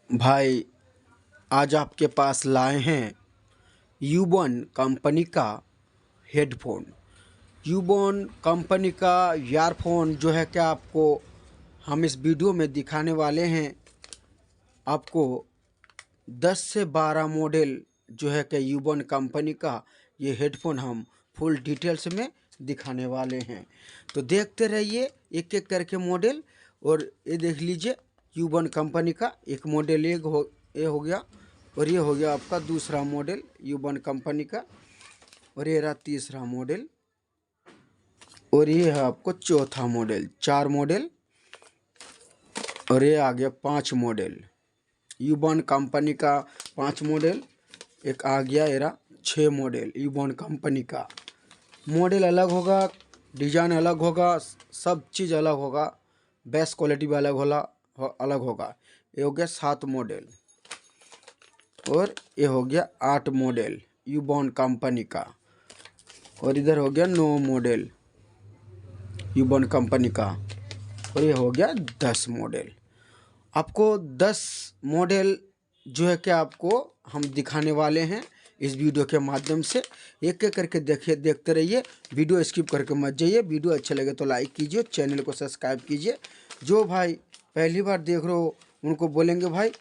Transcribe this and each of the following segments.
भाई आज आपके पास लाए हैं यूबॉन कंपनी का हेडफोन। यूबॉन कंपनी का ईयरफोन जो है कि आपको हम इस वीडियो में दिखाने वाले हैं। आपको 10 से 12 मॉडल जो है कि यूबॉन कंपनी का ये हेडफोन हम फुल डिटेल्स में दिखाने वाले हैं। तो देखते रहिए एक एक करके मॉडल। और ये देख लीजिए यूबॉन कंपनी का एक मॉडल ये हो गया, और ये हो गया आपका दूसरा मॉडल यूबॉन कंपनी का, और ये रहा तीसरा मॉडल, और ये है आपको चौथा मॉडल। 4 मॉडल, और ये आ गया 5 मॉडल यूबॉन कंपनी का। 5 मॉडल एक आ गया, एरा 6 मॉडल यूबॉन कंपनी का। मॉडल अलग होगा, डिजाइन अलग होगा, सब चीज़ अलग होगा, बेस्ट क्वालिटी भी अलग होगा। ये हो गया 7 मॉडल, और ये हो गया 8 मॉडल यूबॉन कंपनी का, और इधर हो गया 9 मॉडल यूबॉन कंपनी का, और ये हो गया 10 मॉडल। आपको 10 मॉडल जो है कि आपको हम दिखाने वाले हैं इस वीडियो के माध्यम से। एक एक करके देखते रहिए, वीडियो स्किप करके मत जाइए। वीडियो अच्छा लगे तो लाइक कीजिए, चैनल को सब्सक्राइब कीजिए। जो भाई पहली बार देख रहे हो उनको बोलेंगे भाई,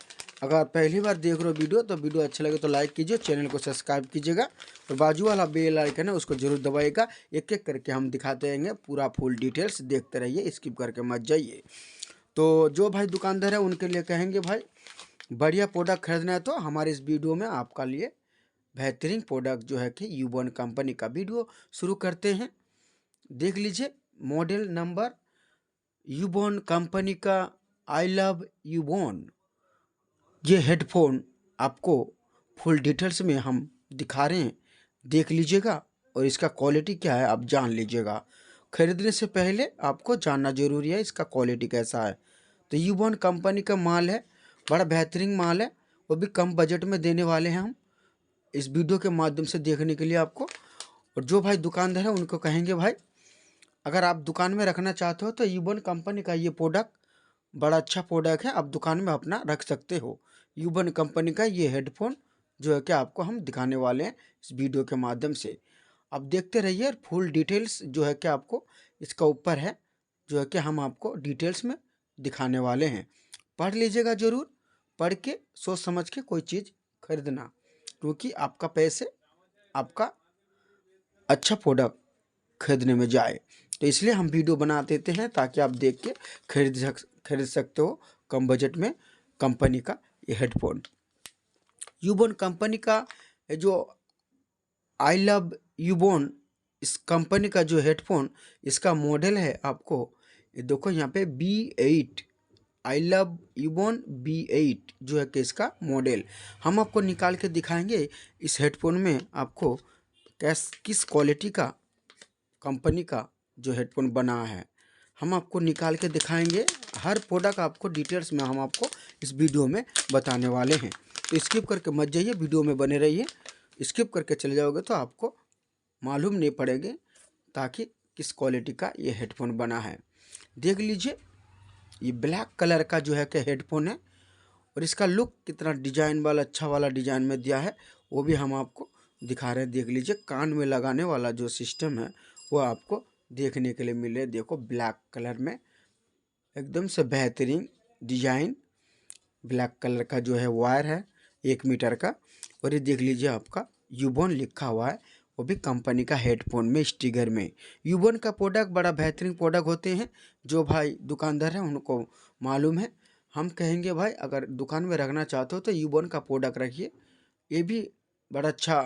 अगर पहली बार देख रहे हो वीडियो तो वीडियो अच्छा लगे तो लाइक कीजिए, चैनल को सब्सक्राइब कीजिएगा, और बाजू वाला बेल आइकन है उसको जरूर दबाइएगा। एक एक करके हम दिखाते रहेंगे, पूरा फुल डिटेल्स देखते रहिए, स्किप करके मत जाइए। तो जो भाई दुकानदार है उनके लिए कहेंगे भाई, बढ़िया प्रोडक्ट खरीदना है तो हमारे इस वीडियो में आपका लिए बेहतरीन प्रोडक्ट जो है कि यूबॉन कंपनी का वीडियो शुरू करते हैं। देख लीजिए मॉडल नंबर यूबॉन कंपनी का आई लव यूबॉन। ये हेडफोन आपको फुल डिटेल्स में हम दिखा रहे हैं, देख लीजिएगा, और इसका क्वालिटी क्या है आप जान लीजिएगा। खरीदने से पहले आपको जानना ज़रूरी है इसका क्वालिटी कैसा है। तो यूबॉन कंपनी का माल है, बड़ा बेहतरीन माल है, वो भी कम बजट में देने वाले हैं हम इस वीडियो के माध्यम से देखने के लिए आपको। और जो भाई दुकानदार है उनको कहेंगे भाई, अगर आप दुकान में रखना चाहते हो तो यूबॉन कंपनी का ये प्रोडक्ट बड़ा अच्छा प्रोडक्ट है, आप दुकान में अपना रख सकते हो। यूबॉन कंपनी का ये हेडफोन जो है कि आपको हम दिखाने वाले हैं इस वीडियो के माध्यम से। आप देखते रहिए, फुल डिटेल्स जो है कि आपको इसका ऊपर है, जो है कि हम आपको डिटेल्स में दिखाने वाले हैं। पढ़ लीजिएगा ज़रूर, पढ़ के सोच समझ के कोई चीज़ खरीदना, क्योंकि आपका पैसे आपका अच्छा प्रोडक्ट खरीदने में जाए। तो इसलिए हम वीडियो बना देते हैं ताकि आप देख के खरीद सकते हो कम बजट में कंपनी का ये हेडफोन। यूबॉन कंपनी का ये जो आई लव यूबॉन, इस कंपनी का जो हेडफोन, इसका मॉडल है आपको ये देखो यहाँ पे B8 आई लव यूबॉन B8 जो है कि इसका मॉडल हम आपको निकाल के दिखाएंगे। इस हेडफोन में आपको किस क्वालिटी का कंपनी का जो हेडफोन बना है हम आपको निकाल के दिखाएंगे। हर प्रोडक्ट आपको डिटेल्स में हम आपको इस वीडियो में बताने वाले हैं। तो स्किप करके मत जाइए, वीडियो में बने रहिए। स्किप करके चले जाओगे तो आपको मालूम नहीं पड़ेगा ताकि किस क्वालिटी का ये हेडफोन बना है। देख लीजिए ये ब्लैक कलर का जो है कि हेडफोन है, और इसका लुक कितना डिजाइन वाला अच्छा वाला डिजाइन में दिया है वो भी हम आपको दिखा रहे हैं। देख लीजिए कान में लगाने वाला जो सिस्टम है वो आपको देखने के लिए मिले। देखो ब्लैक कलर में एकदम से बेहतरीन डिजाइन, ब्लैक कलर का जो है वायर है 1 मीटर का, और ये देख लीजिए आपका यूबॉन लिखा हुआ है, वो भी कंपनी का हेडफोन में स्टिकर में। यूबॉन का प्रोडक्ट बड़ा बेहतरीन प्रोडक्ट होते हैं, जो भाई दुकानदार हैं उनको मालूम है। हम कहेंगे भाई अगर दुकान में रखना चाहते हो तो यूबॉन का प्रोडक्ट रखिए, ये भी बड़ा अच्छा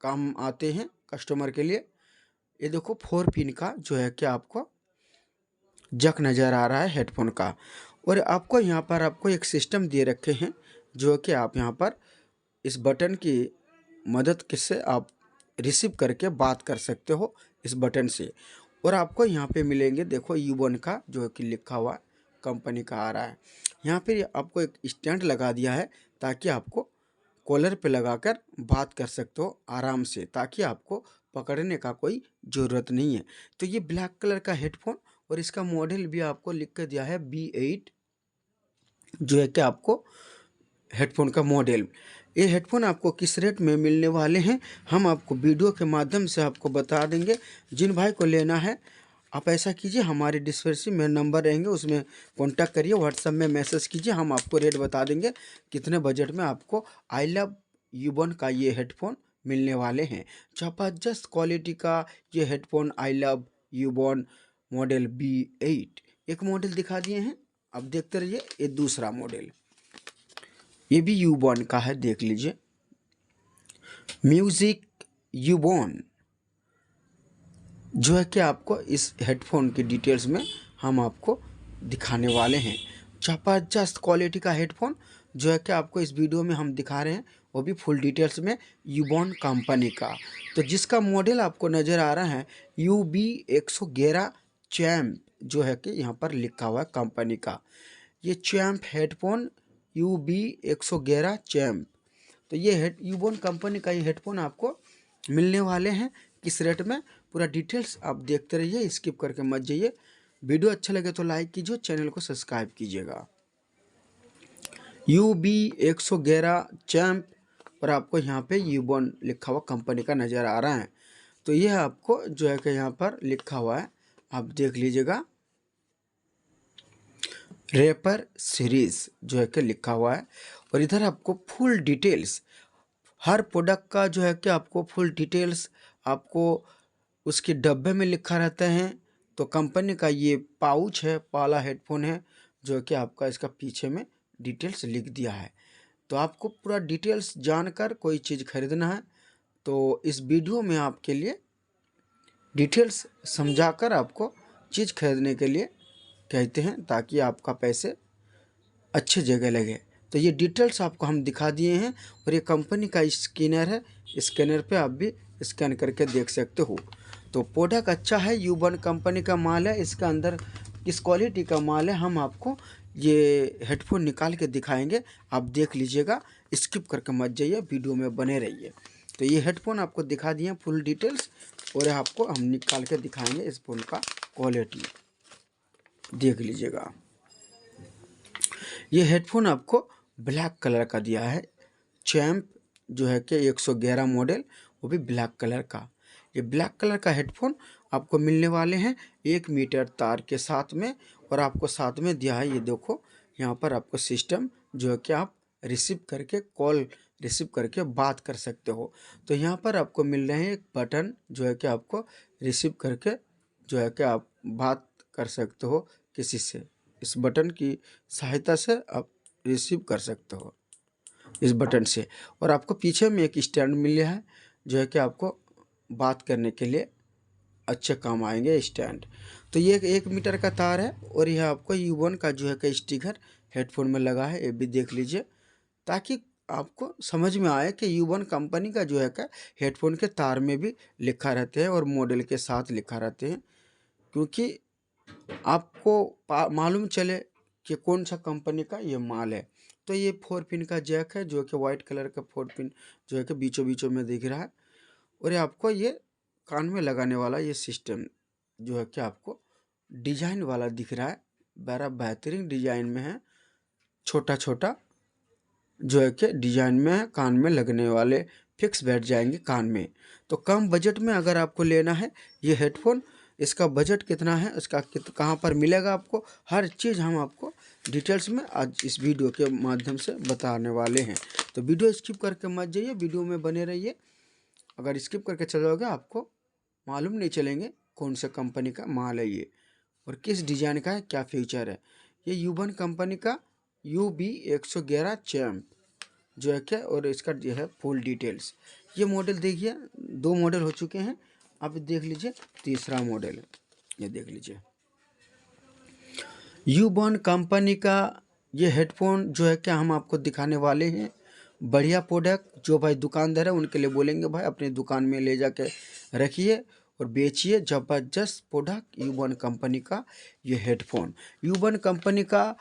काम आते हैं कस्टमर के लिए। ये देखो 4 पिन का जो है कि आपको जक नज़र आ रहा है हेडफोन का, और आपको यहाँ पर आपको एक सिस्टम दे रखे हैं जो कि आप यहाँ पर इस बटन की मदद से आप रिसीव करके बात कर सकते हो इस बटन से। और आपको यहाँ पे मिलेंगे, देखो यूबॉन का जो है कि लिखा हुआ कंपनी का आ रहा है। यहाँ पे आपको एक स्टैंड लगा दिया है ताकि आपको कॉलर पे लगाकर बात कर सकते हो आराम से, ताकि आपको पकड़ने का कोई ज़रूरत नहीं है। तो ये ब्लैक कलर का हेडफोन, और इसका मॉडल भी आपको लिख कर दिया है B8 जो है कि आपको हेडफोन का मॉडल। ये हेडफोन आपको किस रेट में मिलने वाले हैं हम आपको वीडियो के माध्यम से आपको बता देंगे। जिन भाई को लेना है आप ऐसा कीजिए, हमारे डिस्क्रिप्शन में नंबर रहेंगे, उसमें कांटेक्ट करिए, व्हाट्सएप में मैसेज कीजिए, हम आपको रेट बता देंगे कितने बजट में आपको आई लव यूबन का ये हेडफोन मिलने वाले हैं। ज़बरदस्त क्वालिटी का ये headphone I love Ubon model B8 एक मॉडल दिखा दिए हैं, अब देखते रहिए। ये दूसरा मॉडल, ये भी यूबन का है, देख लीजिए, म्यूजिक यूबन, जो है कि आपको इस हेडफोन की डिटेल्स में हम आपको दिखाने वाले हैं। ज़बरदस्त क्वालिटी का हेडफोन जो है कि आपको इस वीडियो में हम दिखा रहे हैं, वो भी फुल डिटेल्स में यूबन कंपनी का। तो जिसका मॉडल आपको नज़र आ रहा है UB111 चैम्प, जो है कि यहाँ पर लिखा हुआ है कंपनी का। ये चैम्प हेडफोन UB111 चैम्प, तो ये यूबन कंपनी का ये हेडफोन आपको मिलने वाले हैं किस रेट में, पूरा डिटेल्स आप देखते रहिए, स्किप करके मत जाइए। वीडियो अच्छा लगे तो लाइक कीजिए, चैनल को सब्सक्राइब कीजिएगा। UB111 चैम्प और आपको यहाँ पे यूबन लिखा हुआ कंपनी का नज़र आ रहा है। तो यह आपको जो है कि यहाँ पर लिखा हुआ है, आप देख लीजिएगा, रेपर सीरीज जो है कि लिखा हुआ है। और इधर आपको फुल डिटेल्स हर प्रोडक्ट का जो है कि आपको फुल डिटेल्स आपको उसके डब्बे में लिखा रहता है। तो कंपनी का ये पाउच है, पाला हेडफोन है, जो कि आपका इसका पीछे में डिटेल्स लिख दिया है। तो आपको पूरा डिटेल्स जानकर कोई चीज़ खरीदना है तो इस वीडियो में आपके लिए डिटेल्स समझाकर आपको चीज़ खरीदने के लिए कहते हैं, ताकि आपका पैसे अच्छे जगह लगे। तो ये डिटेल्स आपको हम दिखा दिए हैं और ये कंपनी का स्कैनर है, स्कैनर पे आप भी स्कैन करके देख सकते हो। तो प्रोडक्ट अच्छा है, यूबन कंपनी का माल है, इसका अंदर किस क्वालिटी का माल है हम आपको ये हेडफोन निकाल के दिखाएंगे, आप देख लीजिएगा, स्किप करके मत जाइए, वीडियो में बने रहिए। तो ये हेडफोन आपको दिखा दिए फुल डिटेल्स और आपको हम निकाल के दिखाएंगे इस फ़ोन का क्वालिटी, देख लीजिएगा। ये हेडफोन आपको ब्लैक कलर का दिया है, चैम्प जो है कि 111 मॉडल, वो भी ब्लैक कलर का। ये ब्लैक कलर का हेडफोन आपको मिलने वाले हैं 1 मीटर तार के साथ में, और आपको साथ में दिया है, ये देखो यहाँ पर आपको सिस्टम जो है कि आप रिसीव करके कॉल रिसीव करके बात कर सकते हो। तो यहाँ पर आपको मिल रहे हैं एक बटन जो है कि आपको रिसीव करके जो है कि आप बात कर सकते हो किसी से, इस बटन की सहायता से आप रिसीव कर सकते हो इस बटन से। और आपको पीछे में एक स्टैंड मिला है जो है कि आपको बात करने के लिए अच्छे काम आएंगे स्टैंड। तो ये 1 मीटर का तार है और यह आपको यूबन का जो है कि स्टिकर हेडफोन में लगा है, ये भी देख लीजिए, ताकि आपको समझ में आए कि यूबन कंपनी का जो है कि हेडफोन के तार में भी लिखा रहते हैं और मॉडल के साथ लिखा रहते हैं, क्योंकि आपको मालूम चले कि कौन सा कंपनी का ये माल है। तो ये 4 पिन का जैक है जो कि वाइट कलर का 4 पिन जो है कि बीचों बीचों में दिख रहा है। और ये आपको ये कान में लगाने वाला ये सिस्टम जो है कि आपको डिजाइन वाला दिख रहा है, बड़ा बेहतरीन डिजाइन में है, छोटा छोटा जो है कि डिजाइन में है, कान में लगने वाले फिक्स बैठ जाएंगे कान में। तो कम बजट में अगर आपको लेना है ये हेडफोन, इसका बजट कितना है, इसका कहाँ पर मिलेगा आपको, हर चीज़ हम आपको डिटेल्स में आज इस वीडियो के माध्यम से बताने वाले हैं। तो वीडियो स्किप करके मत जाइए, वीडियो में बने रहिए। अगर स्किप करके चल जाओगे आपको मालूम नहीं चलेंगे कौन सा कंपनी का माल है ये और किस डिज़ाइन का है, क्या फीचर है। ये यूबन कंपनी का UB111 चैम्प जो है क्या, और इसका जो है फुल डिटेल्स। ये मॉडल देखिए, 2 मॉडल हो चुके हैं, आप देख लीजिए तीसरा मॉडल, ये देख लीजिए यूबन कंपनी का ये हेडफोन जो है क्या हम आपको दिखाने वाले हैं। बढ़िया प्रोडक्ट, जो भाई दुकानदार है उनके लिए बोलेंगे भाई अपनी दुकान में ले जाके रखिए और बेचिए। ज़बरदस्त प्रोडक्ट यूबन कंपनी का ये हेडफोन। यूबन कंपनी का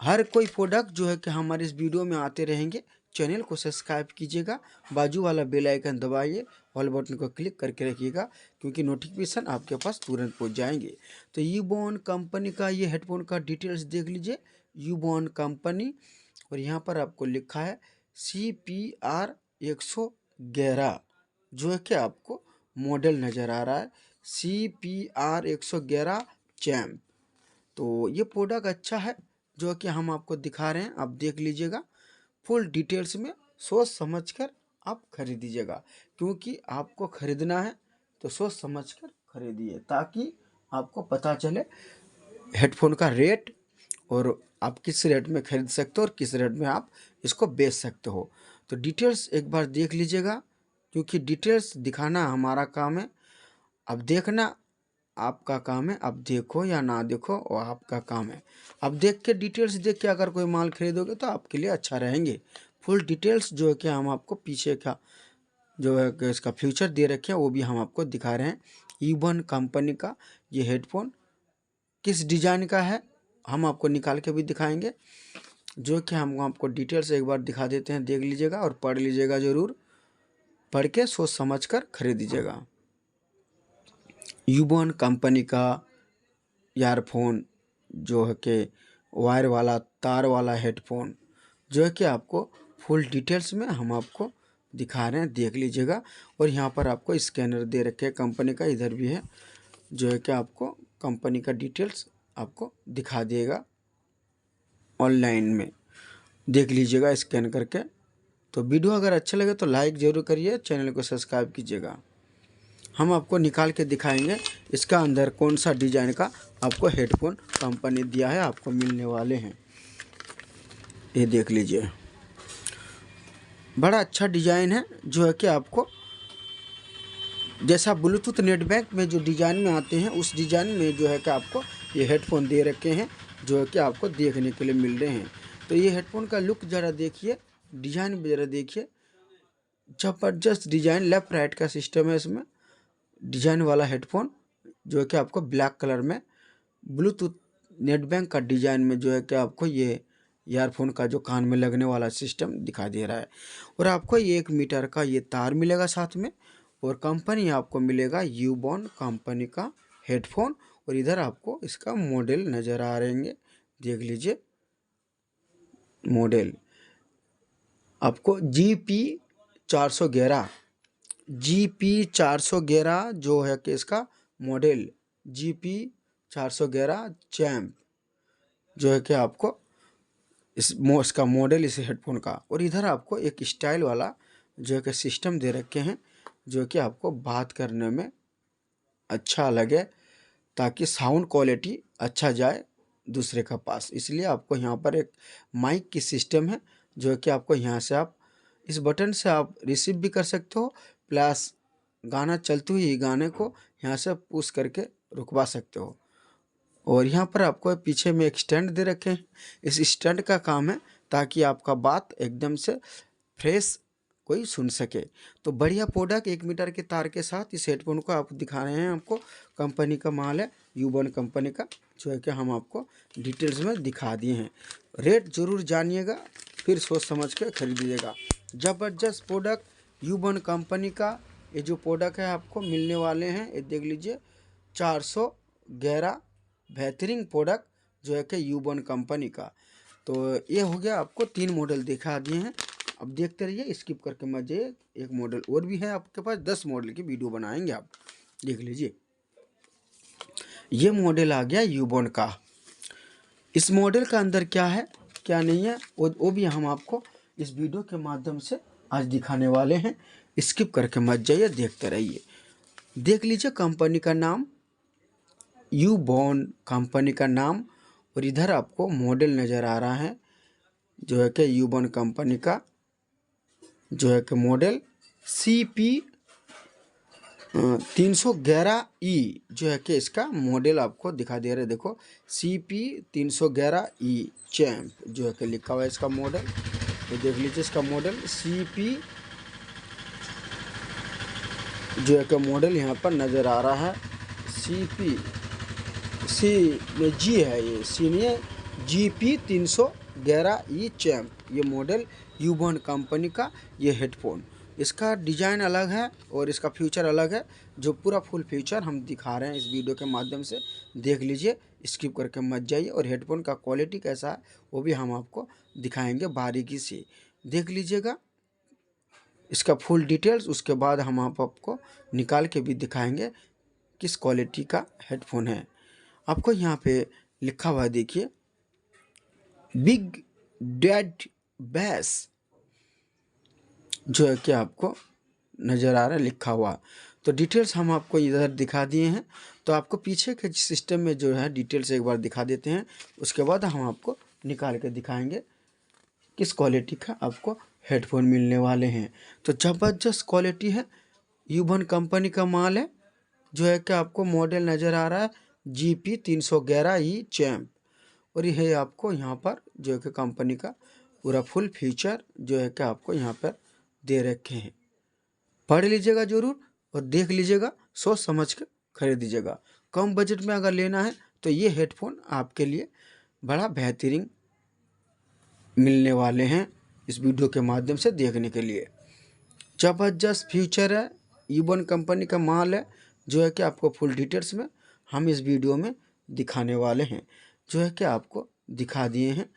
हर कोई प्रोडक्ट जो है कि हमारे इस वीडियो में आते रहेंगे। चैनल को सब्सक्राइब कीजिएगा, बाजू वाला बेल आइकन दबाइए, ऑल बटन को क्लिक करके रखिएगा, क्योंकि नोटिफिकेशन आपके पास तुरंत पहुंच जाएंगे। तो यूबन कंपनी का ये हेडफोन का डिटेल्स देख लीजिए, यूबन कंपनी, और यहाँ पर आपको लिखा है CPR 111, जो है कि आपको मॉडल नज़र आ रहा है CPR 111 चैम्प। तो ये प्रोडक्ट अच्छा है जो कि हम आपको दिखा रहे हैं, आप देख लीजिएगा। फुल डिटेल्स में सोच समझकर आप खरीदीजिएगा, क्योंकि आपको खरीदना है तो सोच समझकर खरीदिए, ताकि आपको पता चले हेडफोन का रेट और आप किस रेट में खरीद सकते हो और किस रेट में आप इसको बेच सकते हो। तो डिटेल्स एक बार देख लीजिएगा, क्योंकि डिटेल्स दिखाना हमारा काम है, अब देखना आपका काम है। आप देखो या ना देखो वो आपका काम है। अब देख के डिटेल्स देख के अगर कोई माल खरीदोगे तो आपके लिए अच्छा रहेंगे। फुल डिटेल्स जो है कि हम आपको पीछे का जो है कि इसका फ्यूचर दे रखे हैं वो भी हम आपको दिखा रहे हैं। यूबन कंपनी का ये हेडफोन किस डिज़ाइन का है हम आपको निकाल के भी दिखाएंगे, जो कि हम आपको डिटेल्स एक बार दिखा देते हैं, देख लीजिएगा और पढ़ लीजिएगा ज़रूर, पढ़ के सोच समझ कर खरीदीजिएगा। यूबन कंपनी का ईयरफोन जो है कि वायर वाला तार वाला हेडफोन, जो है कि आपको फुल डिटेल्स में हम आपको दिखा रहे हैं, देख लीजिएगा। और यहाँ पर आपको स्कैनर दे रखे हैं कंपनी का, इधर भी है, जो है कि आपको कंपनी का डिटेल्स आपको दिखा देगा ऑनलाइन में, देख लीजिएगा स्कैन करके। तो वीडियो अगर अच्छा लगे तो लाइक ज़रूर करिए, चैनल को सब्सक्राइब कीजिएगा। हम आपको निकाल के दिखाएंगे इसका अंदर कौन सा डिज़ाइन का आपको हेडफोन कंपनी दिया है, आपको मिलने वाले हैं। ये देख लीजिए, बड़ा अच्छा डिज़ाइन है, जो है कि आपको जैसा ब्लूटूथ नेटवर्क में जो डिज़ाइन में आते हैं उस डिज़ाइन में जो है कि आपको ये हेडफोन दे रखे हैं, जो है कि आपको देखने के लिए मिल रहे हैं। तो ये हेडफोन का लुक ज़रा देखिए, डिज़ाइन भी ज़रा देखिए, ज़बरदस्त डिज़ाइन, लेफ़्ट राइट का सिस्टम है इसमें। डिज़ाइन वाला हेडफोन जो है कि आपको ब्लैक कलर में ब्लूटूथ नेटवर्क का डिज़ाइन में जो है कि आपको ये ईयरफोन का जो कान में लगने वाला सिस्टम दिखाई दे रहा है। और आपको ये 1 मीटर का ये तार मिलेगा साथ में, और कंपनी आपको मिलेगा यूबॉन कंपनी का हेडफोन। और इधर आपको इसका मॉडल नज़र आ रहे हैं, देख लीजिए मॉडल आपको GP411 जो है कि इसका मॉडल GP411 चैम्प, जो है कि आपको इसका मॉडल इस हेडफोन का। और इधर आपको एक स्टाइल वाला जो है कि सिस्टम दे रखे हैं, जो कि आपको बात करने में अच्छा लगे, ताकि साउंड क्वालिटी अच्छा जाए दूसरे का पास, इसलिए आपको यहाँ पर एक माइक की सिस्टम है, जो है कि आपको यहाँ से आप इस बटन से आप रिसीव भी कर सकते हो, प्लस गाना चलते हुए गाने को यहाँ से पुश करके रुकवा सकते हो। और यहाँ पर आपको पीछे में एक स्टैंड दे रखे हैं, इस स्टैंड का काम है ताकि आपका बात एकदम से फ्रेश कोई सुन सके। तो बढ़िया प्रोडक्ट 1 मीटर के तार के साथ इस हेडफोन को आप दिखा रहे हैं, आपको कंपनी का माल है यूबन कंपनी का, जो है कि हम आपको डिटेल्स में दिखा दिए हैं। रेट ज़रूर जानिएगा, फिर सोच समझ के खरीदिएगा। ज़बरदस्त प्रोडक्ट यूबन कंपनी का ये जो प्रोडक्ट है आपको मिलने वाले हैं, ये देख लीजिए 411 बेहतरीन प्रोडक्ट जो है कि यूबन कंपनी का। तो ये हो गया, आपको 3 मॉडल दिखा दिए हैं, अब देखते रहिए, स्किप करके मत जाइए। एक मॉडल और भी है आपके पास, 10 मॉडल की वीडियो बनाएंगे, आप देख लीजिए। ये मॉडल आ गया यूबन का, इस मॉडल का अंदर क्या है क्या नहीं है वो भी हम आपको इस वीडियो के माध्यम से आज दिखाने वाले हैं। स्किप करके मत जाइए, देखते रहिए। देख लीजिए कंपनी का नाम, यूबॉन कंपनी का नाम, और इधर आपको मॉडल नज़र आ रहा है, जो है कि यूबॉन कंपनी का जो है कि मॉडल CP311E जो है कि इसका मॉडल आपको दिखा दे रहे हैं, देखो CP311E चैम्प जो है कि लिखा हुआ है इसका मॉडल। तो देख लीजिए इसका मॉडल CP जो है कि मॉडल यहाँ पर नज़र आ रहा है, जी है ये सी में GP311E चैम्प, ये मॉडल यूबॉन कंपनी का ये हेडफोन। इसका डिज़ाइन अलग है और इसका फ्यूचर अलग है। जो पूरा फुल फ्यूचर हम दिखा रहे हैं इस वीडियो के माध्यम से, देख लीजिए, स्किप करके मत जाइए। और हेडफोन का क्वालिटी कैसा है वो भी हम आपको दिखाएंगे बारीकी से, देख लीजिएगा इसका फुल डिटेल्स। उसके बाद हम आपको निकाल के भी दिखाएंगे किस क्वालिटी का हेडफोन है। आपको यहाँ पे लिखा हुआ है, देखिए, बिग डैड बेस, जो है कि आपको नज़र आ रहा है लिखा हुआ। तो डिटेल्स हम आपको इधर दिखा दिए हैं। तो आपको पीछे के सिस्टम में जो है डिटेल्स एक बार दिखा देते हैं, उसके बाद हम आपको निकाल के दिखाएंगे किस क्वालिटी का आपको हेडफोन मिलने वाले हैं। तो ज़बरदस्त क्वालिटी है, यूबन कंपनी का माल है, जो है कि आपको मॉडल नज़र आ रहा है GP311E चैम्प। और ये है आपको यहाँ पर जो है कि कंपनी का पूरा फुल फीचर जो है कि आपको यहाँ पर दे रखे हैं। पढ़ लीजिएगा ज़रूर और देख लीजिएगा, सोच समझ के खरीदीजिएगा। कम बजट में अगर लेना है तो ये हेडफोन आपके लिए बड़ा बेहतरीन मिलने वाले हैं इस वीडियो के माध्यम से देखने के लिए। ज़बरदस्त फीचर है, यूबन कंपनी का माल है, जो है कि आपको फुल डिटेल्स में हम इस वीडियो में दिखाने वाले हैं, जो है कि आपको दिखा दिए हैं।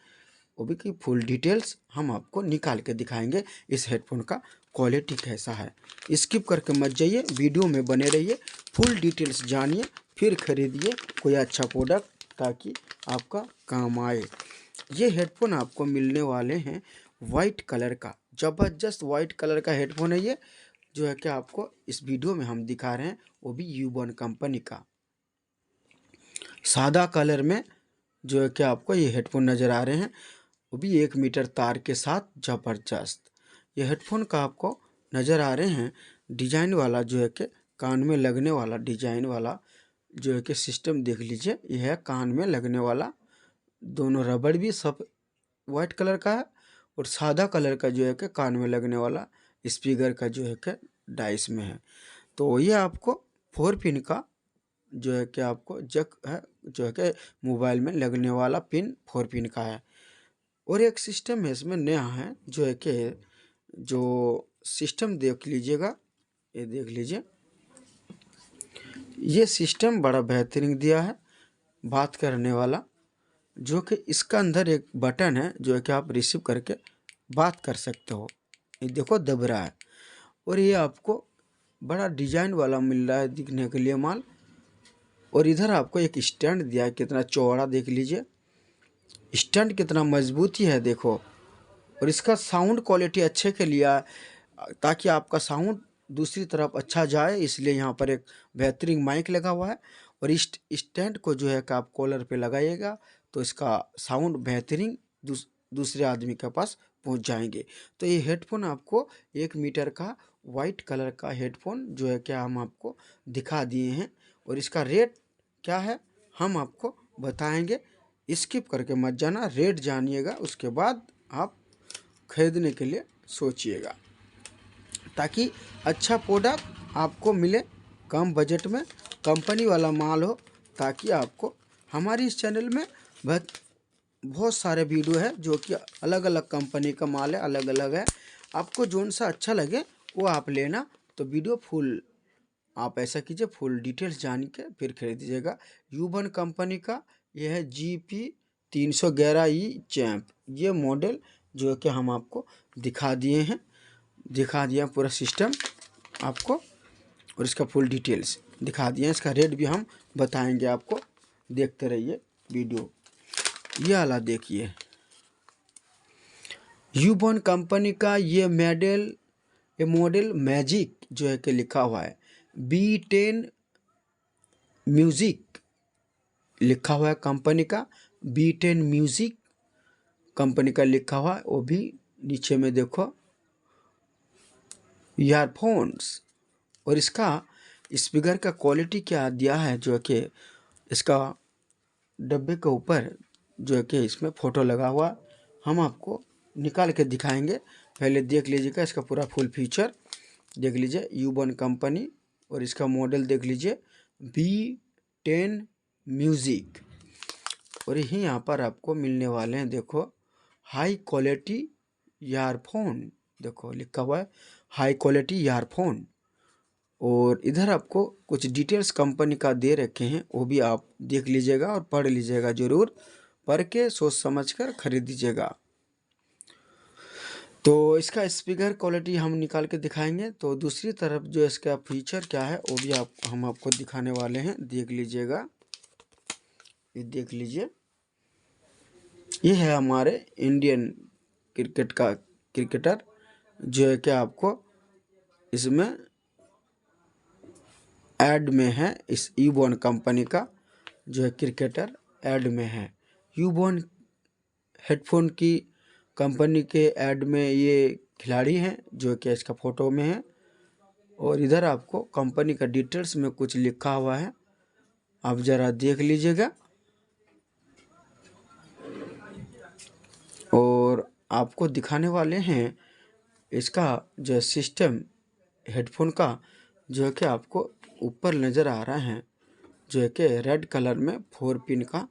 वो भी कि फुल डिटेल्स हम आपको निकाल के दिखाएंगे इस हेडफोन का क्वालिटी कैसा है। स्किप करके मत जाइए, वीडियो में बने रहिए, फुल डिटेल्स जानिए, फिर खरीदिए कोई अच्छा प्रोडक्ट ताकि आपका काम आए। ये हेडफोन आपको मिलने वाले हैं वाइट कलर का, ज़बरदस्त वाइट कलर का हेडफोन है ये, जो है कि आपको इस वीडियो में हम दिखा रहे हैं, वो भी यूबन कंपनी का। सादा कलर में जो है कि आपको ये हेडफोन नज़र आ रहे हैं, वो भी 1 मीटर तार के साथ ज़बरदस्त। ये हेडफोन का आपको नज़र आ रहे हैं डिजाइन वाला, जो है कि कान में लगने वाला डिजाइन वाला जो है कि सिस्टम देख लीजिए। यह है कान में लगने वाला, दोनों रबड़ भी सब वाइट कलर का है, और सादा कलर का जो है कि कान में लगने वाला स्पीकर का जो है कि डाइस में है। तो ये आपको 4 पिन का जो है कि आपको जक है, जो है कि मोबाइल में लगने वाला पिन 4 पिन का है। और एक सिस्टम है इसमें नया है, जो है कि जो सिस्टम देख लीजिएगा, ये देख लीजिए, ये सिस्टम बड़ा बेहतरीन दिया है बात करने वाला, जो कि इसका अंदर एक बटन है जो है कि आप रिसीव करके बात कर सकते हो। ये देखो दब रहा है। और ये आपको बड़ा डिजाइन वाला मिल रहा है दिखने के लिए माल। और इधर आपको एक स्टैंड दिया है, कितना चौड़ा देख लीजिए, स्टैंड कितना मजबूती है देखो। और इसका साउंड क्वालिटी अच्छे के लिए ताकि आपका साउंड दूसरी तरफ अच्छा जाए, इसलिए यहाँ पर एक बेहतरीन माइक लगा हुआ है। और इस स्टैंड को जो है कि आप कॉलर पे लगाइएगा तो इसका साउंड बेहतरीन दूसरे आदमी के पास पहुँच जाएंगे। तो ये हेडफोन आपको 1 मीटर का वाइट कलर का हेडफोन जो है कि हम आपको दिखा दिए हैं। और इसका रेट क्या है हम आपको बताएंगे, स्किप करके मत जाना, रेट जानिएगा, उसके बाद आप खरीदने के लिए सोचिएगा, ताकि अच्छा प्रोडक्ट आपको मिले कम बजट में, कंपनी वाला माल हो। ताकि आपको हमारी इस चैनल में बहुत सारे वीडियो है जो कि अलग अलग कंपनी का माल है, अलग अलग है, आपको जोन सा अच्छा लगे वो आप लेना। तो वीडियो फुल आप ऐसा कीजिए, फुल डिटेल्स जान के फिर खरीदीजिएगा। यूबन कंपनी का यह है GP311E चैम्प, ये मॉडल जो है कि हम आपको दिखा दिए हैं, दिखा दिया पूरा सिस्टम आपको, और इसका फुल डिटेल्स दिखा दिए हैं। इसका रेट भी हम बताएंगे आपको, देखते रहिए वीडियो। ये वाला देखिए, यूबन कंपनी का ये मॉडल मैजिक जो है कि लिखा हुआ है, B10 म्यूजिक लिखा हुआ है कंपनी का, B10 म्यूजिक कंपनी का लिखा हुआ है। वो भी नीचे में देखो ईयरफोन्स। और इसका स्पीकर का क्वालिटी क्या दिया है, जो है कि इसका डब्बे के ऊपर जो है कि इसमें फ़ोटो लगा हुआ, हम आपको निकाल के दिखाएंगे। पहले देख लीजिएगा इसका पूरा फुल फीचर देख लीजिए, यूबन कंपनी, और इसका मॉडल देख लीजिए B10 म्यूज़िक। और यही यहाँ पर आपको मिलने वाले हैं, देखो हाई क्वालिटी ईयरफोन, देखो लिखा हुआ है हाई क्वालिटी ईयरफोन। और इधर आपको कुछ डिटेल्स कंपनी का दे रखे हैं, वो भी आप देख लीजिएगा और पढ़ लीजिएगा ज़रूर। पढ़ के सोच समझ कर खरीदीजिएगा। तो इसका स्पीकर क्वालिटी हम निकाल के दिखाएंगे। तो दूसरी तरफ जो इसका फीचर क्या है वो भी हम आपको दिखाने वाले हैं, देख लीजिएगा। ये देख लीजिए, ये है हमारे इंडियन क्रिकेटर जो है कि आपको इसमें ऐड में है। इस यूबॉन कंपनी का जो है क्रिकेटर ऐड में है। यूबॉन हेडफोन की कंपनी के ऐड में ये खिलाड़ी हैं जो कि इसका फ़ोटो में है। और इधर आपको कंपनी का डिटेल्स में कुछ लिखा हुआ है, आप ज़रा देख लीजिएगा। और आपको दिखाने वाले हैं इसका जो सिस्टम हेडफोन का, जो है कि आपको ऊपर नज़र आ रहा है, जो है कि रेड कलर में 4 पिन का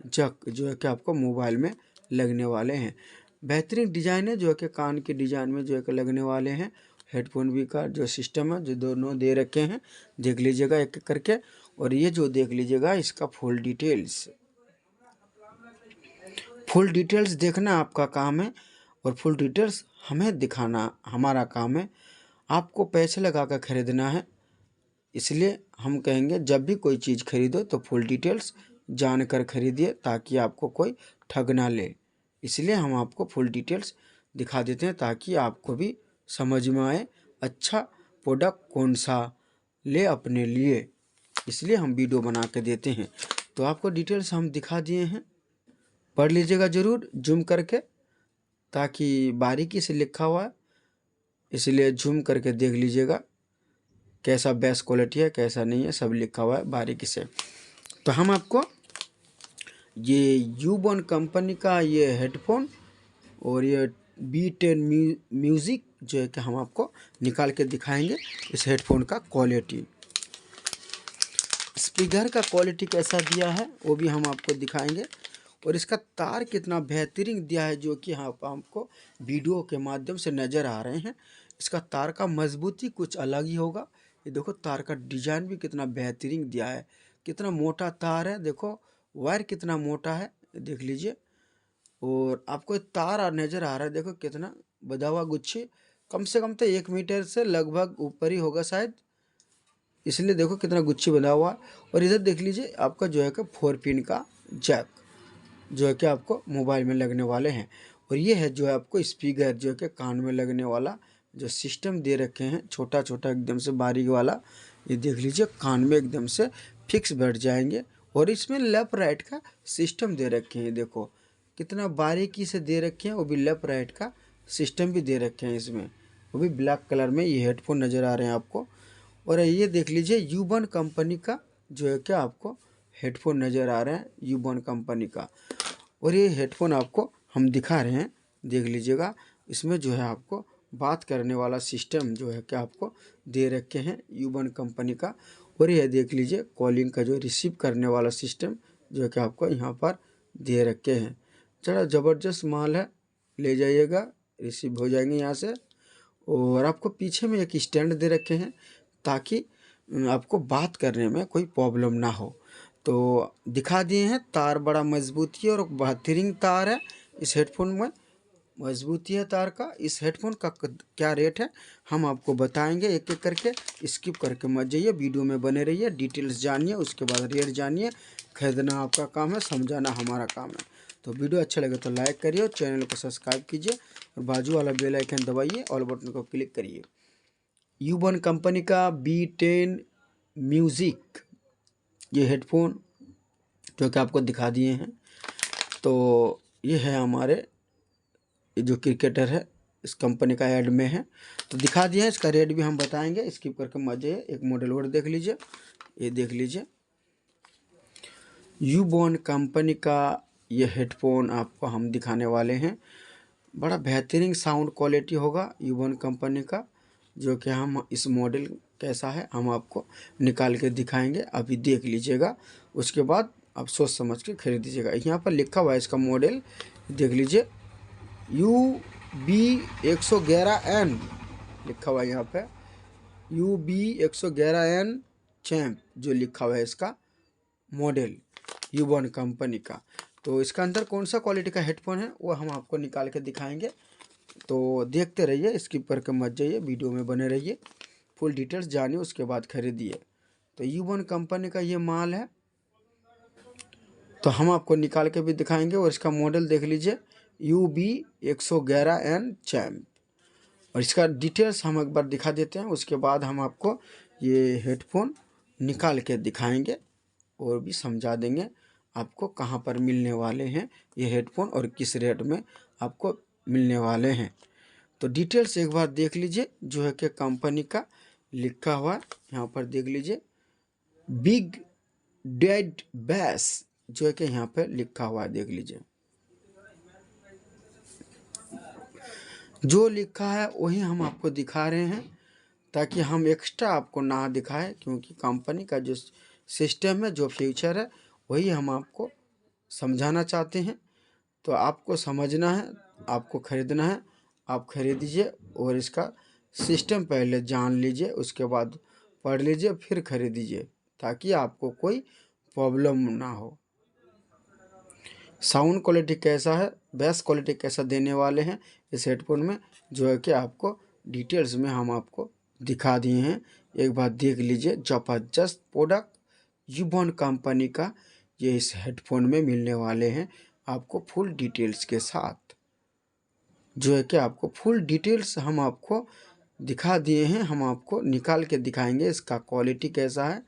जैक जो है कि आपको मोबाइल में लगने वाले हैं। बेहतरीन डिज़ाइन है, जो है कि कान के डिज़ाइन में जो है कि लगने वाले हैं। हेडफोन भी का जो सिस्टम है जो दोनों दे रखे हैं, देख लीजिएगा एक एक करके। और ये जो देख लीजिएगा इसका फुल डिटेल्स देखना आपका काम है और फुल डिटेल्स हमें दिखाना हमारा काम है। आपको पैसे लगा कर खरीदना है, इसलिए हम कहेंगे जब भी कोई चीज़ खरीदो तो फुल डिटेल्स जानकर खरीदिए ताकि आपको कोई ठग ना ले। इसलिए हम आपको फुल डिटेल्स दिखा देते हैं ताकि आपको भी समझ में आए अच्छा प्रोडक्ट कौन सा ले अपने लिए, इसलिए हम वीडियो बना के देते हैं। तो आपको डिटेल्स हम दिखा दिए हैं, पढ़ लीजिएगा ज़रूर जूम करके, ताकि बारीकी से लिखा हुआ है इसलिए जूम करके देख लीजिएगा कैसा बेस्ट क्वालिटी है कैसा नहीं है, सब लिखा हुआ है बारीकी से। तो हम आपको ये यूबॉन कंपनी का ये हेडफोन और ये B10 म्यूज़िक जो है कि हम आपको निकाल के दिखाएंगे। इस हेडफोन का क्वालिटी, स्पीकर का क्वालिटी कैसा दिया है वो भी हम आपको दिखाएंगे। और इसका तार कितना बेहतरीन दिया है, जो कि यहाँ पर हमको वीडियो के माध्यम से नज़र आ रहे हैं। इसका तार का मजबूती कुछ अलग ही होगा। ये देखो तार का डिज़ाइन भी कितना बेहतरीन दिया है, कितना मोटा तार है, देखो वायर कितना मोटा है, देख लीजिए। और आपको तार नज़र आ रहा है, देखो कितना बधा हुआ गुच्छी, कम से कम तो 1 मीटर से लगभग ऊपर ही होगा शायद, इसलिए देखो कितना गुच्छी बना हुआ है। और इधर देख लीजिए आपका जो है कि 4 पिन का जैक जो है कि आपको मोबाइल में लगने वाले हैं। और ये है जो है आपको स्पीकर जो है कि कान में लगने वाला जो सिस्टम दे रखे हैं, छोटा छोटा एकदम से बारीक वाला, ये देख लीजिए कान में एकदम से फिक्स बैठ जाएंगे। और इसमें लेफ्ट राइट का सिस्टम दे रखे हैं, देखो कितना बारीकी से दे रखे हैं, वो भी लेफ्ट राइट का सिस्टम भी दे रखे हैं इसमें, वो भी ब्लैक कलर में ये हेडफोन नज़र आ रहे हैं आपको। और ये देख लीजिए यूबॉन कंपनी का जो है क्या आपको हेडफोन नज़र आ रहे हैं, यूबॉन कंपनी का। और ये हेडफोन आपको हम दिखा रहे हैं, देख लीजिएगा। इसमें जो है आपको बात करने वाला सिस्टम जो है कि आपको दे रखे हैं यूबॉन कंपनी का। और यह देख लीजिए कॉलिंग का जो रिसीव करने वाला सिस्टम जो है कि आपको यहाँ पर दे रखे हैं। चलो ज़बरदस्त माल है, ले जाइएगा, रिसीव हो जाएंगे यहाँ से। और आपको पीछे में एक स्टैंड दे रखे हैं ताकि आपको बात करने में कोई प्रॉब्लम ना हो। तो दिखा दिए हैं, तार बड़ा मजबूती है और बेहतरीन तार है। इस हेडफोन में मजबूती है तार का। इस हेडफोन का क्या रेट है हम आपको बताएंगे एक एक करके, स्किप करके मत जाइए, वीडियो में बने रहिए, डिटेल्स जानिए, उसके बाद रेट जानिए। खरीदना आपका काम है, समझाना हमारा काम है। तो वीडियो अच्छा लगे तो लाइक करिए और चैनल को सब्सक्राइब कीजिए और बाजू वाला बेल आइकन दबाइए, ऑल बटन को क्लिक करिए। यूबॉन कंपनी का B10 म्यूज़िक ये हेडफोन जो कि आपको दिखा दिए हैं। तो ये है हमारे जो क्रिकेटर है, इस कंपनी का ऐड में है, तो दिखा दिया है। इसका रेट भी हम बताएंगे, स्किप करके मत जाइए। एक मॉडल और देख लीजिए, ये देख लीजिए यूबॉन कंपनी का ये हेडफोन आपको हम दिखाने वाले हैं। बड़ा बेहतरीन साउंड क्वालिटी होगा यूबॉन कंपनी का, जो कि हम इस मॉडल कैसा है हम आपको निकाल के दिखाएंगे, अभी देख लीजिएगा। उसके बाद आप सोच समझ के खरीद दीजिएगा। यहाँ पर लिखा हुआ है इसका मॉडल, देख लीजिए UB111N लिखा हुआ है यहाँ पे UB111N चैम्प जो लिखा हुआ है इसका मॉडल यूबॉन कंपनी का। तो इसका अंदर कौन सा क्वालिटी का हेडफोन है वो हम आपको निकाल के दिखाएंगे। तो देखते रहिए, स्किप करके मत जाइए, वीडियो में बने रहिए, फुल डिटेल्स जानिए उसके बाद खरीदिए। तो यूबॉन कंपनी का ये माल है, तो हम आपको निकाल के भी दिखाएंगे। और इसका मॉडल देख लीजिए UB111N चैम्प। और इसका डिटेल्स हम एक बार दिखा देते हैं, उसके बाद हम आपको ये हेडफोन निकाल के दिखाएंगे और भी समझा देंगे आपको कहाँ पर मिलने वाले हैं ये हेडफोन और किस रेट में आपको मिलने वाले हैं। तो डिटेल्स एक बार देख लीजिए, जो है कि कंपनी का लिखा हुआ है यहाँ पर देख लीजिए, बिग डैड बेस जो है कि यहाँ पे लिखा हुआ है, देख लीजिए। जो लिखा है वही हम आपको दिखा रहे हैं, ताकि हम एक्स्ट्रा आपको ना दिखाएं, क्योंकि कंपनी का जो सिस्टम है, जो फ्यूचर है, वही हम आपको समझाना चाहते हैं। तो आपको समझना है, आपको ख़रीदना है, आप खरीदिए और इसका सिस्टम पहले जान लीजिए, उसके बाद पढ़ लीजिए, फिर खरीदिए, ताकि आपको कोई प्रॉब्लम ना हो। साउंड क्वालिटी कैसा है, बेस क्वालिटी कैसा देने वाले हैं इस हेडफोन में, जो है कि आपको डिटेल्स में हम आपको दिखा दिए हैं। एक बार देख लीजिए, ज़बरदस्त प्रोडक्ट यूबॉन कंपनी का ये इस हेडफोन में मिलने वाले हैं आपको फुल डिटेल्स के साथ, जो है कि आपको फुल डिटेल्स हम आपको दिखा दिए हैं। हम आपको निकाल के दिखाएंगे इसका क्वालिटी कैसा है।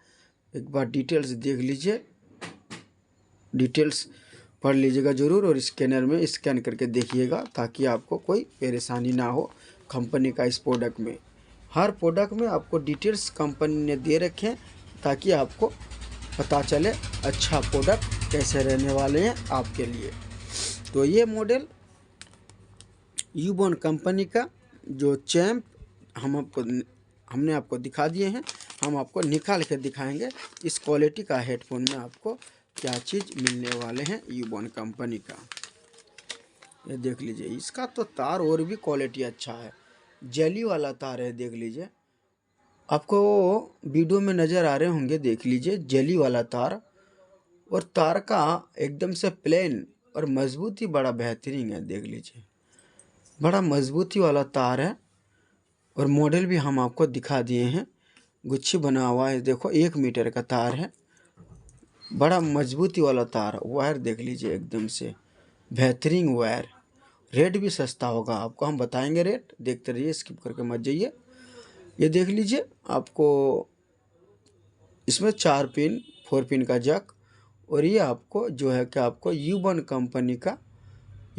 एक बार डिटेल्स देख लीजिए, डिटेल्स पढ़ लीजिएगा ज़रूर, और स्कैनर में स्कैन करके देखिएगा, ताकि आपको कोई परेशानी ना हो कंपनी का इस प्रोडक्ट में। हर प्रोडक्ट में आपको डिटेल्स कंपनी ने दे रखे हैं, ताकि आपको पता चले अच्छा प्रोडक्ट कैसे रहने वाले हैं आपके लिए। तो ये मॉडल यूबॉन कंपनी का जो चैम्प हमने आपको दिखा दिए हैं, हम आपको निकाल के दिखाएंगे इस क्वालिटी का हेडफोन में आपको क्या चीज़ मिलने वाले हैं यूबॉन कंपनी का। ये देख लीजिए, इसका तो तार और भी क्वालिटी अच्छा है, जेली वाला तार है, देख लीजिए, आपको वीडियो में नज़र आ रहे होंगे, देख लीजिए जेली वाला तार। और तार का एकदम से प्लेन और मजबूती बड़ा बेहतरीन है, देख लीजिए, बड़ा मजबूती वाला तार है। और मॉडल भी हम आपको दिखा दिए हैं, गुच्छी बना हुआ है, देखो 1 मीटर का तार है, बड़ा मजबूती वाला तार। वायर देख लीजिए, एकदम से बेहतरीन वायर। रेट भी सस्ता होगा, आपको हम बताएंगे रेट, देखते रहिए, स्किप करके मत जाइए। ये देख लीजिए, आपको इसमें 4 पिन 4 पिन का जैक, और ये आपको जो है कि आपको यूबॉन कंपनी का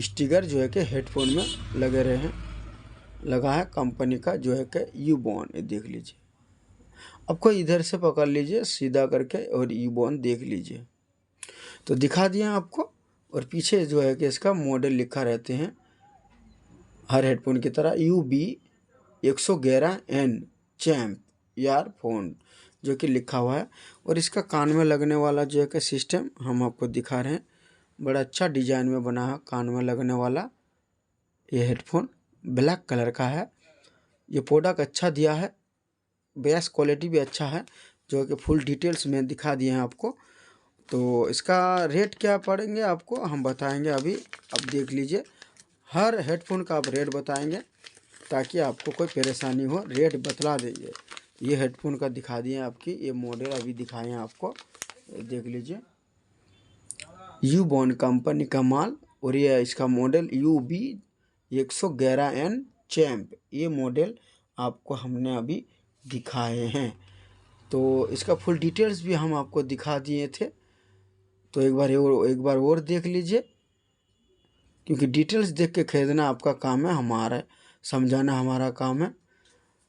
स्टिकर जो है कि हेडफोन में लगे रहे हैं, लगा है कंपनी का जो है कि यूबॉन। ये देख लीजिए, आपको इधर से पकड़ लीजिए सीधा करके और यूबॉन देख लीजिए। तो दिखा दिया आपको, और पीछे जो है कि इसका मॉडल लिखा रहते हैं हर हेडफोन की तरह, UB111N चैम्प ईयरफोन जो कि लिखा हुआ है। और इसका कान में लगने वाला जो है कि सिस्टम हम आपको दिखा रहे हैं, बड़ा अच्छा डिजाइन में बना है कान में लगने वाला। ये हेडफोन ब्लैक कलर का है। ये प्रोडक्ट अच्छा दिया है, बेस क्वालिटी भी अच्छा है, जो कि फुल डिटेल्स में दिखा दिए हैं आपको। तो इसका रेट क्या पड़ेंगे आपको हम बताएंगे अभी, अब देख लीजिए, हर हेडफोन का आप रेट बताएंगे, ताकि आपको कोई परेशानी हो, रेट बतला देंगे। ये हेडफोन का दिखा दिए आपकी, ये मॉडल अभी दिखाए हैं आपको, देख लीजिए, यूबॉन कंपनी का माल। और ये इसका मॉडल UB111N चैम्प, ये मॉडल आपको हमने अभी दिखाए हैं। तो इसका फुल डिटेल्स भी हम आपको दिखा दिए थे, तो एक बार और देख लीजिए, क्योंकि डिटेल्स देख के खरीदना आपका काम है, हमारा समझाना हमारा काम है।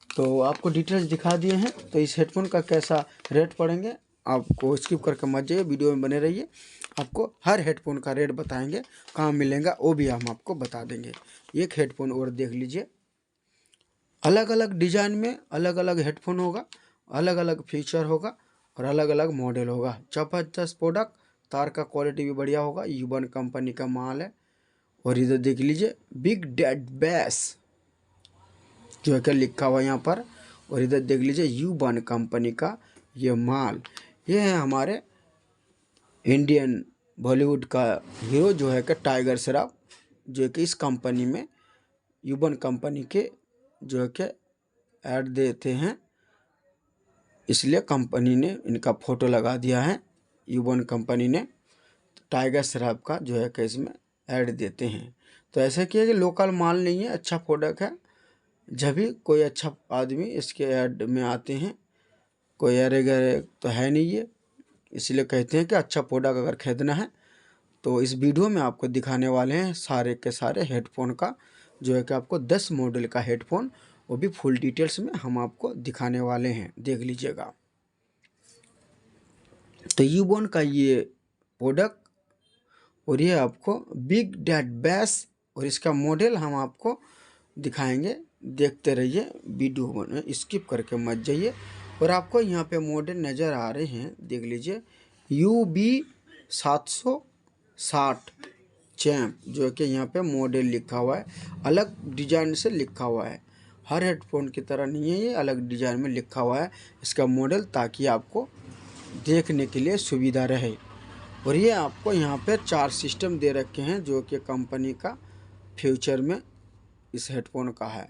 तो आपको डिटेल्स दिखा दिए हैं। तो इस हेडफोन का कैसा रेट पड़ेंगे आपको स्किप करके मत जाइए, वीडियो में बने रहिए, आपको हर हेडफोन का रेट बताएंगे, कहाँ मिलेगा वो भी हम आपको बता देंगे। एक हेडफोन और देख लीजिए, अलग अलग डिज़ाइन में अलग अलग हेडफोन होगा, अलग अलग फीचर होगा, और अलग अलग मॉडल होगा। ज़बरदस्त प्रोडक्ट, तार का क्वालिटी भी बढ़िया होगा, यूबॉन कंपनी का माल है। और इधर देख लीजिए, बिग डैड बेस जो है क्या लिखा हुआ है यहाँ पर। और इधर देख लीजिए U1 कंपनी का ये माल, ये है हमारे इंडियन बॉलीवुड का हीरो जो है कि टाइगर श्रॉफ, जो कि इस कंपनी में U1 कंपनी के जो है कि ऐड देते हैं, इसलिए कंपनी ने इनका फ़ोटो लगा दिया है। U1 कंपनी ने टाइगर श्रॉफ का जो है कि इसमें ऐड देते हैं। तो ऐसा किया कि लोकल माल नहीं है, अच्छा प्रोडक्ट है, जब भी कोई अच्छा आदमी इसके ऐड में आते हैं। कोई अरे गरे तो है नहीं ये, इसलिए कहते हैं कि अच्छा प्रोडक्ट अगर खरीदना है तो इस वीडियो में आपको दिखाने वाले हैं सारे के सारे हेडफोन का, जो है कि आपको 10 मॉडल का हेडफोन, वो भी फुल डिटेल्स में हम आपको दिखाने वाले हैं, देख लीजिएगा। तो U1 का ये प्रोडक्ट, और ये आपको बिग डैड बेस, और इसका मॉडल हम आपको दिखाएंगे, देखते रहिए वीडियो में, स्किप करके मत जाइए। और आपको यहाँ पे मॉडल नज़र आ रहे हैं, देख लीजिए UB760 चैम्प, जो है कि यहाँ पे मॉडल लिखा हुआ है, अलग डिजाइन से लिखा हुआ है, हर हेडफोन की तरह नहीं है, ये अलग डिजाइन में लिखा हुआ है इसका मॉडल, ताकि आपको देखने के लिए सुविधा रहे। और ये आपको यहाँ पे 4 सिस्टम दे रखे हैं, जो कि कंपनी का फ्यूचर में इस हेडफोन का है।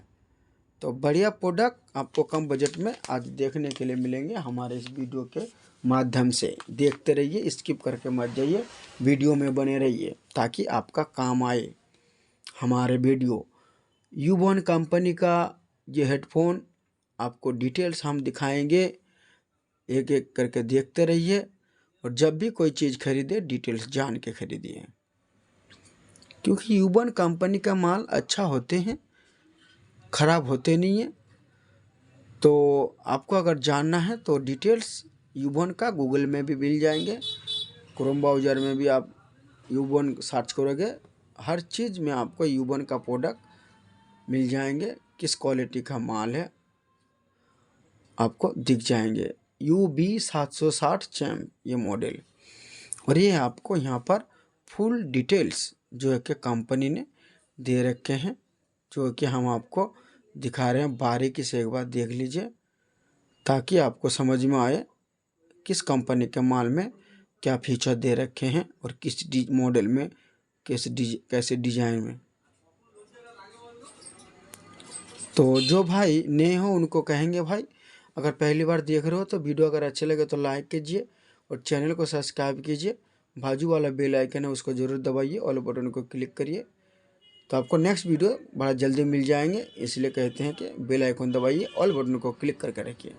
तो बढ़िया प्रोडक्ट आपको कम बजट में आज देखने के लिए मिलेंगे हमारे इस वीडियो के माध्यम से। देखते रहिए, स्किप करके मत जाइए, वीडियो में बने रहिए ताकि आपका काम आए हमारे वीडियो। U1 कंपनी का ये हेडफोन आपको डिटेल्स हम दिखाएंगे, एक एक करके देखते रहिए। और जब भी कोई चीज़ खरीदे डिटेल्स जान के खरीदिए, क्योंकि U1 कंपनी का माल अच्छा होते हैं, ख़राब होते नहीं हैं। तो आपको अगर जानना है तो डिटेल्स U1 का गूगल में भी मिल जाएंगे, क्रोम ब्राउज़र में भी आप U1 सर्च करोगे, हर चीज़ में आपको U1 का प्रोडक्ट मिल जाएंगे, किस क्वालिटी का माल है आपको दिख जाएंगे। UB760 चैम्प ये मॉडल, और ये आपको यहाँ पर फुल डिटेल्स जो है कि कंपनी ने दे रखे हैं, जो कि हम आपको दिखा रहे हैं, बारीकी से एक बार देख लीजिए ताकि आपको समझ में आए किस कंपनी के माल में क्या फीचर दे रखे हैं और किस मॉडल में कैसे डिजाइन में। तो जो भाई नए हो उनको कहेंगे, भाई अगर पहली बार देख रहे हो तो वीडियो अगर अच्छे लगे तो लाइक कीजिए और चैनल को सब्सक्राइब कीजिए, बाजू वाला बेल आइकन है उसको ज़रूर दबाइए, ऑल बटन को क्लिक करिए, तो आपको नेक्स्ट वीडियो बड़ा जल्दी मिल जाएंगे। इसलिए कहते हैं कि बेल आइकन दबाइए, ऑल बटन को क्लिक करके रखिए।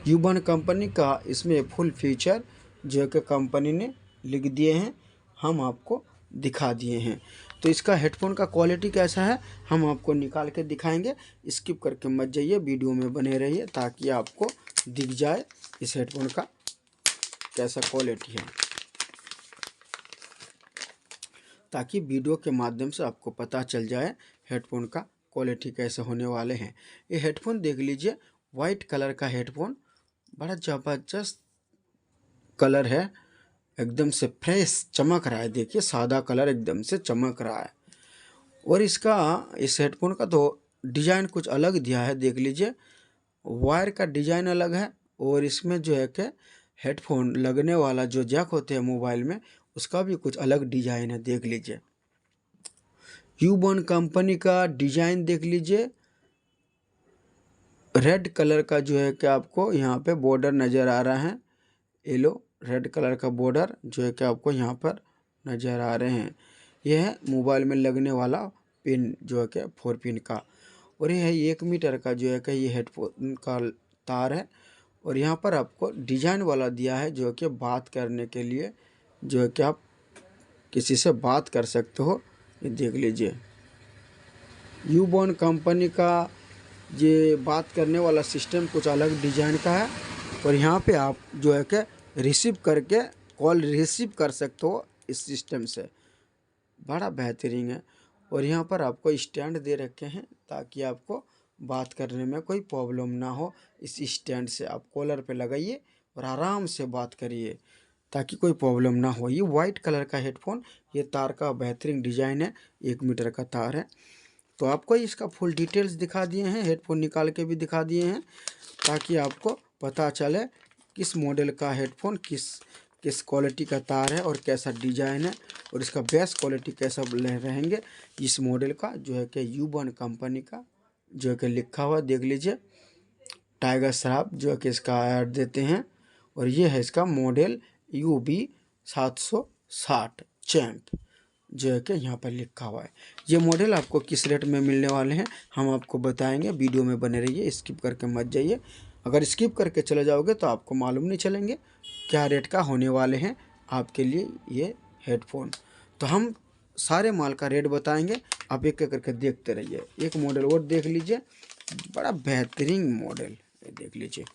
U1 कंपनी का इसमें फुल फीचर जो कि कंपनी ने लिख दिए हैं, हम आपको दिखा दिए हैं। तो इसका हेडफोन का क्वालिटी कैसा है हम आपको निकाल के दिखाएंगे, स्किप करके मत जाइए, वीडियो में बने रहिए ताकि आपको दिख जाए इस हेडफोन का कैसा क्वालिटी है, ताकि वीडियो के माध्यम से आपको पता चल जाए हेडफोन का क्वालिटी कैसे होने वाले हैं। ये हेडफोन देख लीजिए, वाइट कलर का हेडफोन, बड़ा ज़बरदस्त कलर है, एकदम से फ्रेश चमक रहा है, देखिए सादा कलर एकदम से चमक रहा है। और इसका इस हेडफोन का तो डिज़ाइन कुछ अलग दिया है, देख लीजिए वायर का डिज़ाइन अलग है, और इसमें जो है कि हेडफोन लगने वाला जो जैक होते हैं मोबाइल में, उसका भी कुछ अलग डिज़ाइन है, देख लीजिए। U1 कंपनी का डिज़ाइन देख लीजिए, रेड कलर का जो है कि आपको यहाँ पे बॉर्डर नज़र आ रहा है, येलो रेड कलर का बॉर्डर जो है कि आपको यहाँ पर नज़र आ रहे हैं। यह है मोबाइल में लगने वाला पिन जो है कि 4 पिन का, और यह है 1 मीटर का जो है कि ये हेडफोन का तार है। और यहाँ पर आपको डिजाइन वाला दिया है जो कि बात करने के लिए, जो है कि आप किसी से बात कर सकते हो, ये देख लीजिए। U1 कंपनी का ये बात करने वाला सिस्टम कुछ अलग डिजाइन का है, और यहाँ पे आप जो है कि रिसीव करके कॉल रिसीव कर सकते हो इस सिस्टम से, बड़ा बेहतरीन है। और यहाँ पर आपको स्टैंड दे रखे हैं ताकि आपको बात करने में कोई प्रॉब्लम ना हो, इस स्टैंड से आप कॉलर पे लगाइए और आराम से बात करिए ताकि कोई प्रॉब्लम ना हो। ये वाइट कलर का हेडफोन, ये तार का बेहतरीन डिज़ाइन है, 1 मीटर का तार है। तो आपको इसका फुल डिटेल्स दिखा दिए हैं, हेडफोन निकाल के भी दिखा दिए हैं, ताकि आपको पता चले किस मॉडल का हेडफोन किस क्वालिटी का तार है और कैसा डिजाइन है और इसका बेस्ट क्वालिटी कैसा रहेंगे। इस मॉडल का जो है कि U1 कंपनी का जो है कि लिखा हुआ देख लीजिए, टाइगर श्रॉफ जो है कि इसका ऐड देते हैं। और ये है इसका मॉडल UB760 चैंप जो है कि यहाँ पर लिखा हुआ है। ये मॉडल आपको किस रेट में मिलने वाले हैं हम आपको बताएंगे, वीडियो में बने रहिए, स्किप करके मत जाइए। अगर स्किप करके चले जाओगे तो आपको मालूम नहीं चलेंगे क्या रेट का होने वाले हैं आपके लिए ये हेडफोन। तो हम सारे माल का रेट बताएंगे, आप एक एक करके देखते रहिए। एक मॉडल और देख लीजिए, बड़ा बेहतरीन मॉडल, ये देख लीजिए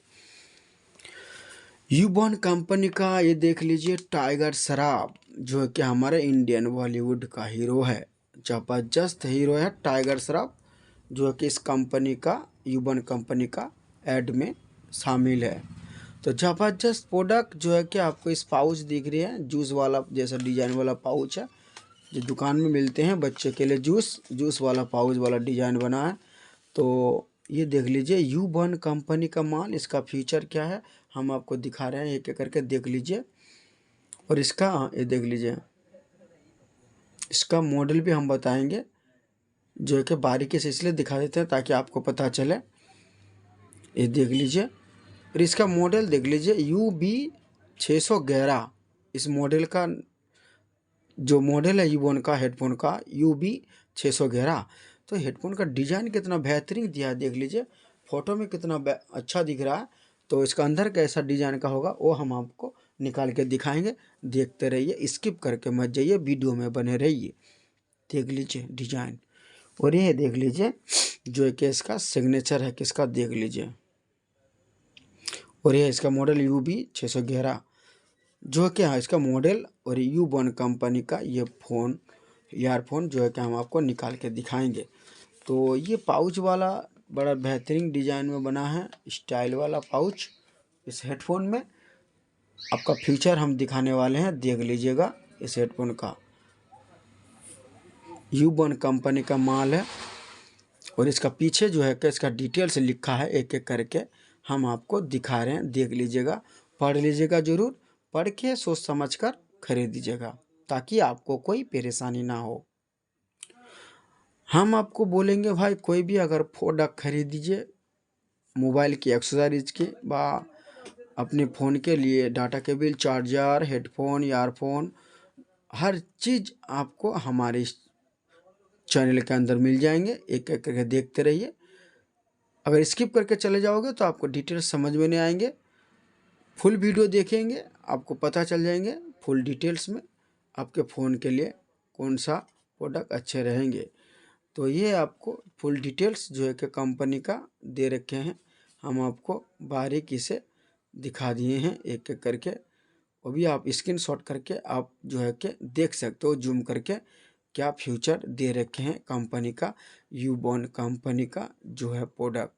U1 कंपनी का। ये देख लीजिए टाइगर श्रॉफ जो है कि हमारे इंडियन बॉलीवुड का हीरो है, जबरदस्त हीरो है टाइगर श्रॉफ, जो है कि इस कंपनी का U1 कंपनी का ऐड में शामिल है। तो जबरदस्त प्रोडक्ट जो है कि आपको इस पाउच दिख रही है, जूस वाला जैसा डिजाइन वाला पाउच है जो दुकान में मिलते हैं बच्चे के लिए, जूस वाला पाउच वाला डिजाइन बना है। तो ये देख लीजिए U1 कंपनी का माल, इसका फीचर क्या है हम आपको दिखा रहे हैं, एक एक करके देख लीजिए। और इसका ये देख लीजिए, इसका मॉडल भी हम बताएंगे, जो है कि बारीकी से इसलिए दिखा देते हैं ताकि आपको पता चले। ये देख लीजिए, और इसका मॉडल देख लीजिए UB611, इस मॉडल का जो मॉडल है U1 का हेडफोन का UB611। तो हेडफोन का डिज़ाइन कितना बेहतरीन दिया है, देख लीजिए फ़ोटो में कितना अच्छा दिख रहा है। तो इसका अंदर कैसा डिज़ाइन का होगा वो हम आपको निकाल के दिखाएंगे, देखते रहिए, स्किप करके मत जाइए, वीडियो में बने रहिए। देख लीजिए डिज़ाइन, और ये देख लीजिए जो है कि इसका सिग्नेचर है किसका, देख लीजिए। और ये इसका मॉडल UB611 जो कि हाँ इसका मॉडल, और U1 कंपनी का ये फ़ोन ईयरफोन जो है कि हम आपको निकाल के दिखाएंगे। तो ये पाउच वाला बड़ा बेहतरीन डिज़ाइन में बना है, स्टाइल वाला पाउच इस हेडफोन में आपका फीचर हम दिखाने वाले हैं, देख लीजिएगा। इस हेडफोन का U1 कंपनी का माल है, और इसका पीछे जो है कि इसका डिटेल्स लिखा है, एक एक करके हम आपको दिखा रहे हैं, देख लीजिएगा, पढ़ लीजिएगा, ज़रूर पढ़ के सोच समझ कर खरीदीजिएगा ताकि आपको कोई परेशानी ना हो। हम आपको बोलेंगे भाई कोई भी अगर प्रोडक्ट खरीदीजिए मोबाइल की एक्सेसरीज के बा अपने फ़ोन के लिए, data cable, charger, headphone, earphone, हर चीज़ आपको हमारे इस चैनल के अंदर मिल जाएंगे, एक एक करके देखते रहिए। अगर स्किप करके चले जाओगे तो आपको डिटेल्स समझ में नहीं आएंगे, फुल वीडियो देखेंगे आपको पता चल जाएंगे फुल डिटेल्स में आपके फ़ोन के लिए कौन सा प्रोडक्ट अच्छे रहेंगे। तो ये आपको फुल डिटेल्स जो है कि कंपनी का दे रखे हैं, हम आपको बारीकी से दिखा दिए हैं एक एक करके। वो भी आप स्क्रीनशॉट करके आप जो है कि देख सकते हो जूम करके क्या फ्यूचर दे रखे हैं कंपनी का, U1 कंपनी का जो है प्रोडक्ट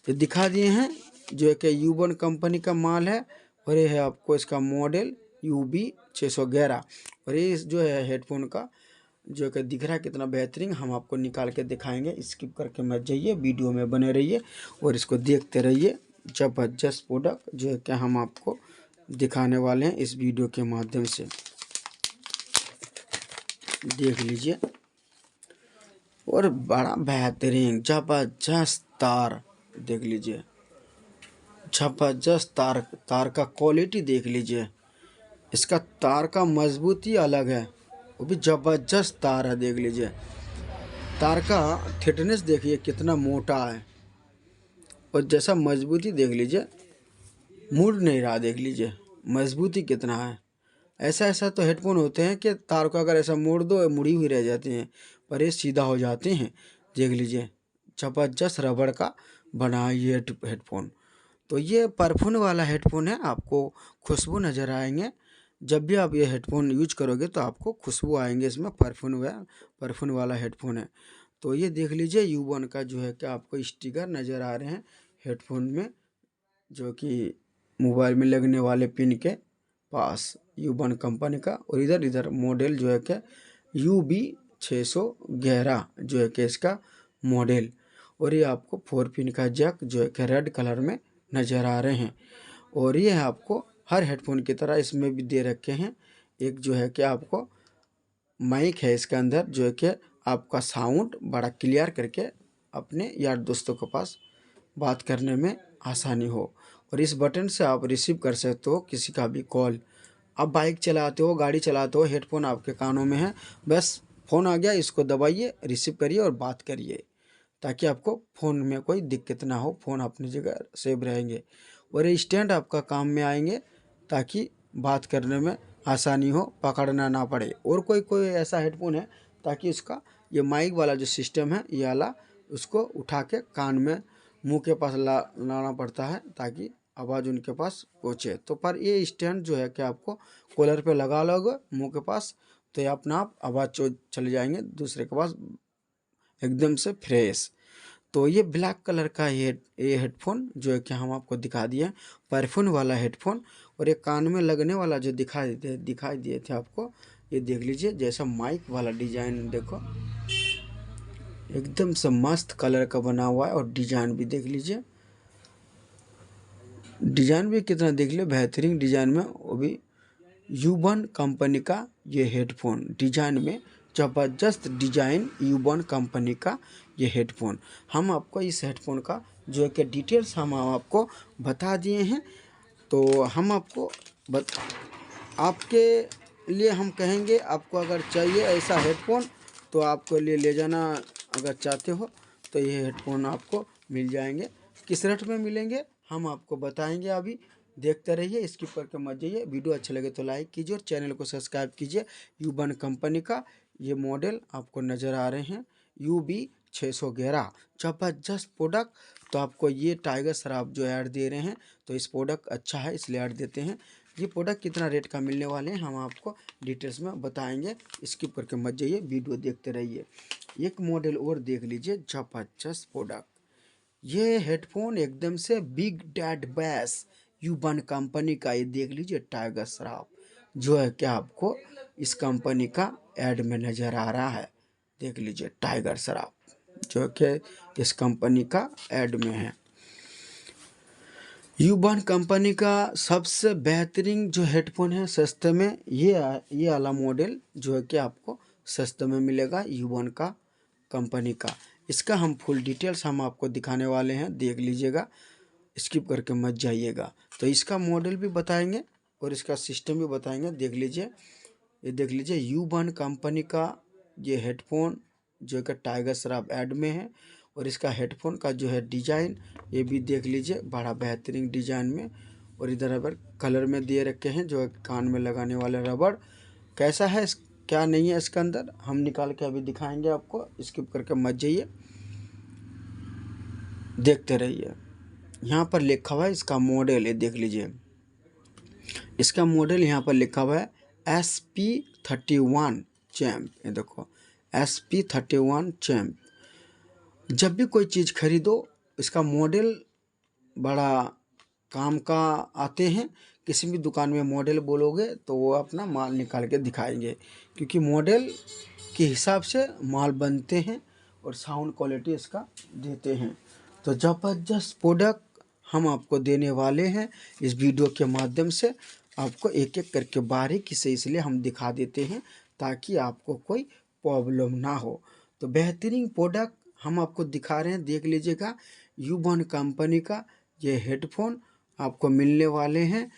ये दिखा दिए हैं, जो है कि U1 कंपनी का माल है। और ये है आपको इसका मॉडल UB611, और ये जो है हेडफोन का जो कि दिख रहा है कितना बेहतरीन, हम आपको निकाल के दिखाएंगे, स्किप करके मत जाइए, वीडियो में बने रहिए और इसको देखते रहिए। जबरदस्त प्रोडक्ट जो है कि हम आपको दिखाने वाले हैं इस वीडियो के माध्यम से, देख लीजिए। और बड़ा बेहतरीन जबरदस्त तार, देख लीजिए जबरदस्त तार का क्वालिटी देख लीजिए, इसका तार का मजबूती अलग है, वो भी जबरदस्त तार है, देख लीजिए तार का थिकनेस देखिए कितना मोटा है, और जैसा मजबूती देख लीजिए, मुड़ नहीं रहा, देख लीजिए मजबूती कितना है। ऐसा ऐसा तो हेडफोन होते हैं कि तार को अगर ऐसा मोड़ दो मुड़ी हुई रह जाती हैं, पर ये सीधा हो जाते हैं, देख लीजिए जबरदस्त रबड़ का बना है ये हेडफोन। तो ये परफ्यूम वाला हेडफोन है, आपको खुशबू नज़र आएंगे, जब भी आप ये हेडफोन यूज करोगे तो आपको खुशबू आएंगे, इसमें परफ्यूम वाला हेडफोन है। तो ये देख लीजिए U1 का जो है कि आपको स्टिकर नज़र आ रहे हैं हेडफोन में, जो कि मोबाइल में लगने वाले पिन के पास U1 कंपनी का, और इधर इधर मॉडल जो है कि UB 611 जो है कि इसका मॉडल। और ये आपको 4 पिन का जैक जो है कि रेड कलर में नज़र आ रहे हैं। और ये है आपको हर हेडफोन की तरह इसमें भी दे रखे हैं एक जो है कि आपको माइक है इसके अंदर, जो है कि आपका साउंड बड़ा क्लियर करके अपने यार दोस्तों के पास बात करने में आसानी हो। और इस बटन से आप रिसीव कर सकते हो किसी का भी कॉल। आप बाइक चलाते हो, गाड़ी चलाते हो, हेडफोन आपके कानों में है, बस फ़ोन आ गया, इसको दबाइए, रिसीव करिए और बात करिए, ताकि आपको फ़ोन में कोई दिक्कत ना हो, फ़ोन अपनी जगह सेव रहेंगे। और ये स्टैंड आपका काम में आएंगे ताकि बात करने में आसानी हो, पकड़ना ना पड़े। और कोई कोई ऐसा हेडफोन है ताकि उसका ये माइक वाला जो सिस्टम है ये वाला उसको उठा के कान में मुंह के पास लाना पड़ता है ताकि आवाज़ उनके पास पहुँचे। तो पर ये स्टैंड जो है कि आपको कॉलर पे लगा लोगे मुंह के पास, तो ये अपना आप आवाज़ चले जाएंगे दूसरे के पास एकदम से फ्रेश। तो ये ब्लैक कलर का ये हेडफोन जो है कि हम आपको दिखा दिए, परफ्यून वाला हेडफोन। और ये कान में लगने वाला जो दिखाई दिए थे आपको, ये देख लीजिए जैसा माइक वाला डिजाइन, देखो एकदम से मस्त कलर का बना हुआ है। और डिजाइन भी देख लीजिए, डिजाइन भी कितना देख लीजिए बेहतरीन डिजाइन में, वो भी यूबन कंपनी का ये हेडफोन डिजाइन में ज़बरदस्त डिजाइन, यूबन कंपनी का ये हेडफोन। हम आपको इस हेडफोन का जो है कि डिटेल्स हम आपको बता दिए हैं। तो हम आपको आपके लिए हम कहेंगे, आपको अगर चाहिए ऐसा हेडफोन तो आपके लिए ले जाना, अगर चाहते हो तो ये हेडफोन आपको मिल जाएंगे। किस रेट में मिलेंगे हम आपको बताएंगे, अभी देखते रहिए, स्किप करके मत जाइए। वीडियो अच्छा लगे तो लाइक कीजिए और चैनल को सब्सक्राइब कीजिए। यूबन कंपनी का ये मॉडल आपको नज़र आ रहे हैं UB611, ज़बरदस्त प्रोडक्ट। तो आपको ये टाइगर श्रॉफ जो ऐड दे रहे हैं, तो इस प्रोडक्ट अच्छा है इसलिए ऐड देते हैं। ये प्रोडक्ट कितना रेट का मिलने वाले हैं हम आपको डिटेल्स में बताएंगे, स्किप करके मत जाइए, वीडियो देखते रहिए। एक मॉडल और देख लीजिए, ज़बरदस्त प्रोडक्ट। ये हेडफोन एकदम से बिग डैड बैस यूबन कंपनी का, ये देख लीजिए टाइगर श्रॉफ जो है कि आपको इस कंपनी का ऐड में नज़र आ रहा है। देख लीजिए टाइगर श्रॉफ जो कि इस कंपनी का ऐड में है। यूबन कंपनी का सबसे बेहतरीन जो हेडफोन है सस्ते में, ये वाला मॉडल जो है कि आपको सस्ते में मिलेगा यूबन का कंपनी का। इसका हम फुल डिटेल्स हम आपको दिखाने वाले हैं, देख लीजिएगा, स्किप करके मत जाइएगा। तो इसका मॉडल भी बताएंगे और इसका सिस्टम भी बताएंगे, देख लीजिए। ये देख लीजिए यूबन कंपनी का ये हेडफोन जो कि टाइगर श्रॉफ ऐड में है। और इसका हेडफोन का जो है डिज़ाइन ये भी देख लीजिए, बड़ा बेहतरीन डिज़ाइन में। और इधर रबर कलर में दिए रखे हैं, जो है कान में लगाने वाले रबड़। कैसा है क्या नहीं है इसके अंदर हम निकाल के अभी दिखाएंगे आपको, स्किप करके मत जाइए, देखते रहिए। यहाँ पर लिखा हुआ है इसका मॉडल, ये देख लीजिए, इसका मॉडल यहाँ पर लिखा हुआ है SP31 चैम्प। ये देखो SP31 चैम्प। जब भी कोई चीज़ खरीदो इसका मॉडल बड़ा काम का आते हैं। किसी भी दुकान में मॉडल बोलोगे तो वो अपना माल निकाल के दिखाएंगे, क्योंकि मॉडल के हिसाब से माल बनते हैं और साउंड क्वालिटी इसका देते हैं। तो ज़बरदस्त प्रोडक्ट हम आपको देने वाले हैं इस वीडियो के माध्यम से। आपको एक एक करके बारीकी से इसलिए हम दिखा देते हैं ताकि आपको कोई प्रॉब्लम ना हो। तो बेहतरीन प्रोडक्ट हम आपको दिखा रहे हैं, देख लीजिएगा। यूबन कंपनी का ये हेडफोन आपको मिलने वाले हैं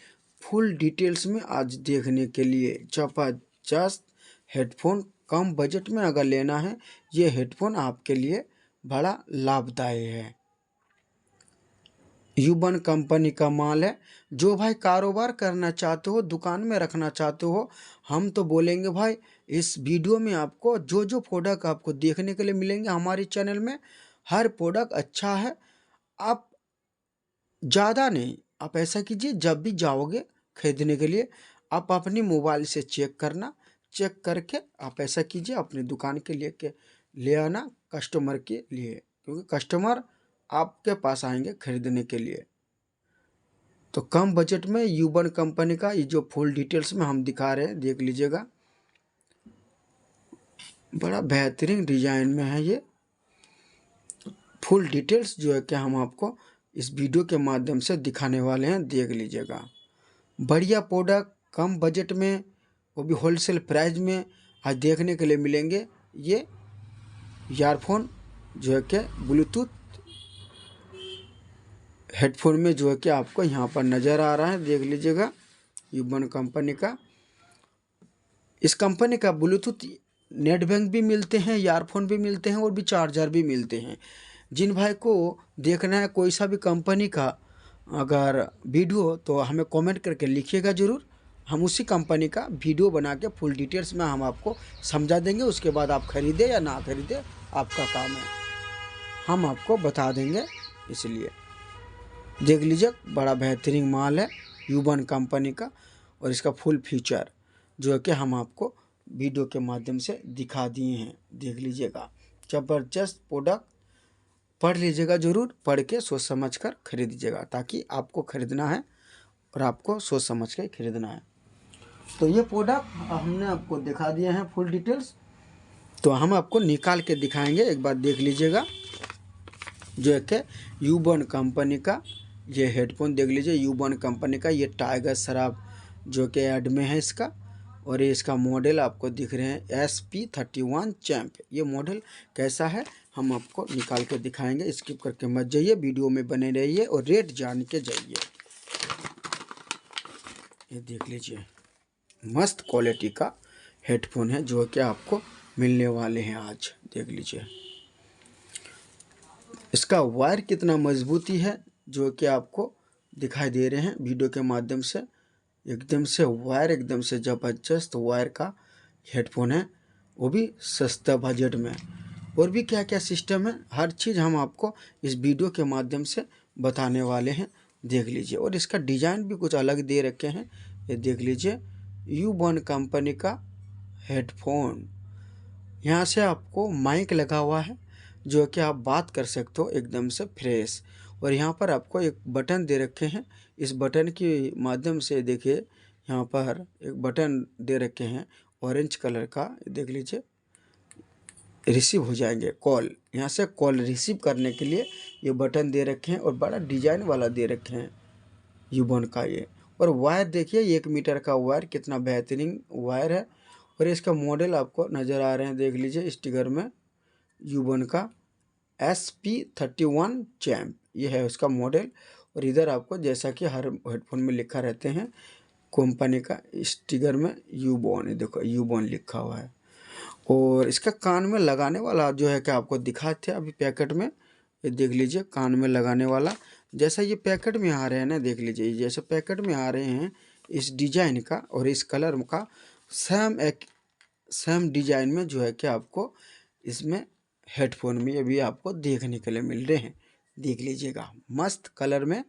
फुल डिटेल्स में आज देखने के लिए। ज़बरदस्त हेडफोन, कम बजट में अगर लेना है ये हेडफोन आपके लिए बड़ा लाभदायक है। यूबन कंपनी का माल है। जो भाई कारोबार करना चाहते हो, दुकान में रखना चाहते हो, हम तो बोलेंगे भाई इस वीडियो में आपको जो जो प्रोडक्ट आपको देखने के लिए मिलेंगे हमारे चैनल में, हर प्रोडक्ट अच्छा है। आप ज़्यादा नहीं, आप ऐसा कीजिए, जब भी जाओगे खरीदने के लिए आप अपनी मोबाइल से चेक करना, चेक करके आप ऐसा कीजिए अपनी दुकान के लिए के ले आना कस्टमर के लिए, क्योंकि कस्टमर आपके पास आएंगे खरीदने के लिए। तो कम बजट में यूबन कंपनी का ये जो फुल डिटेल्स में हम दिखा रहे हैं, देख लीजिएगा। बड़ा बेहतरीन डिजाइन में है ये। फुल डिटेल्स जो है कि हम आपको इस वीडियो के माध्यम से दिखाने वाले हैं, देख लीजिएगा। बढ़िया प्रोडक्ट कम बजट में, वो भी होलसेल प्राइस में आज देखने के लिए मिलेंगे। ये ईयरफोन जो है कि ब्लूटूथ हेडफोन में जो है कि आपको यहाँ पर नज़र आ रहा है, देख लीजिएगा। यूबन कंपनी का, इस कंपनी का ब्लूटूथ नेट बैंक भी मिलते हैं, ईयरफोन भी मिलते हैं और भी चार्जर भी मिलते हैं। जिन भाई को देखना है कोई सा भी कंपनी का अगर वीडियो, तो हमें कमेंट करके लिखिएगा ज़रूर। हम उसी कंपनी का वीडियो बना के फुल डिटेल्स में हम आपको समझा देंगे। उसके बाद आप खरीदे या ना खरीदे, आपका काम है, हम आपको बता देंगे। इसलिए देख लीजिए, बड़ा बेहतरीन माल है यूबन कंपनी का। और इसका फुल फीचर जो है कि हम आपको वीडियो के माध्यम से दिखा दिए हैं, देख लीजिएगा। ज़बरदस्त प्रोडक्ट, पढ़ लीजिएगा ज़रूर, पढ़ के सोच समझ कर खरीदीजिएगा, ताकि आपको खरीदना है और आपको सोच समझ के खरीदना है। तो ये प्रोडक्ट हमने आपको दिखा दिए हैं फुल डिटेल्स, तो हम आपको निकाल के दिखाएंगे, एक बार देख लीजिएगा। जो है कि यूबन कंपनी का ये हेडफोन देख लीजिए, यूबन कंपनी का। ये टाइगर श्रॉफ जो कि ऐड में है इसका, और ये इसका मॉडल आपको दिख रहे हैं SP31 चैम्प। ये मॉडल कैसा है हम आपको निकाल के दिखाएंगे, स्किप करके मत जाइए, वीडियो में बने रहिए और रेट जान के जाइए। ये देख लीजिए, मस्त क्वालिटी का हेडफोन है जो कि आपको मिलने वाले हैं आज, देख लीजिए। इसका वायर कितना मजबूती है जो कि आपको दिखाई दे रहे हैं वीडियो के माध्यम से। एकदम से वायर, एकदम से ज़बरदस्त वायर का हेडफोन है, वो भी सस्ता बजट में। और भी क्या क्या सिस्टम है, हर चीज़ हम आपको इस वीडियो के माध्यम से बताने वाले हैं, देख लीजिए। और इसका डिज़ाइन भी कुछ अलग दे रखे हैं, ये देख लीजिए। यूबन कंपनी का हेडफोन, यहाँ से आपको माइक लगा हुआ है जो कि आप बात कर सकते हो एकदम से फ्रेश। और यहाँ पर आपको एक बटन दे रखे हैं, इस बटन के माध्यम से देखिए, यहाँ पर एक बटन दे रखे हैं ऑरेंज कलर का, देख लीजिए। रिसीव हो जाएंगे कॉल, यहाँ से कॉल रिसीव करने के लिए ये बटन दे रखे हैं, और बड़ा डिजाइन वाला दे रखे हैं यूबन का ये। और वायर देखिए, 1 मीटर का वायर, कितना बेहतरीन वायर है। और इसका मॉडल आपको नज़र आ रहे हैं, देख लीजिए स्टिकर में, यूबन का SP31 चैम्प, ये है उसका मॉडल। और इधर आपको जैसा कि हर हेडफोन में लिखा रहते हैं कंपनी का स्टिकर में यूबन, देखो यूबन लिखा हुआ है। और इसका कान में लगाने वाला जो है कि आपको दिखाते हैं अभी पैकेट में, ये देख लीजिए, कान में लगाने वाला जैसा ये पैकेट में आ रहे हैं ना, देख लीजिए जैसे पैकेट में आ रहे हैं इस डिजाइन का और इस कलर का सेम डिजाइन में जो है कि आपको इसमें हेडफोन में ये भी आपको देखने के लिए मिल रहे हैं, देख लीजिएगा। मस्त कलर में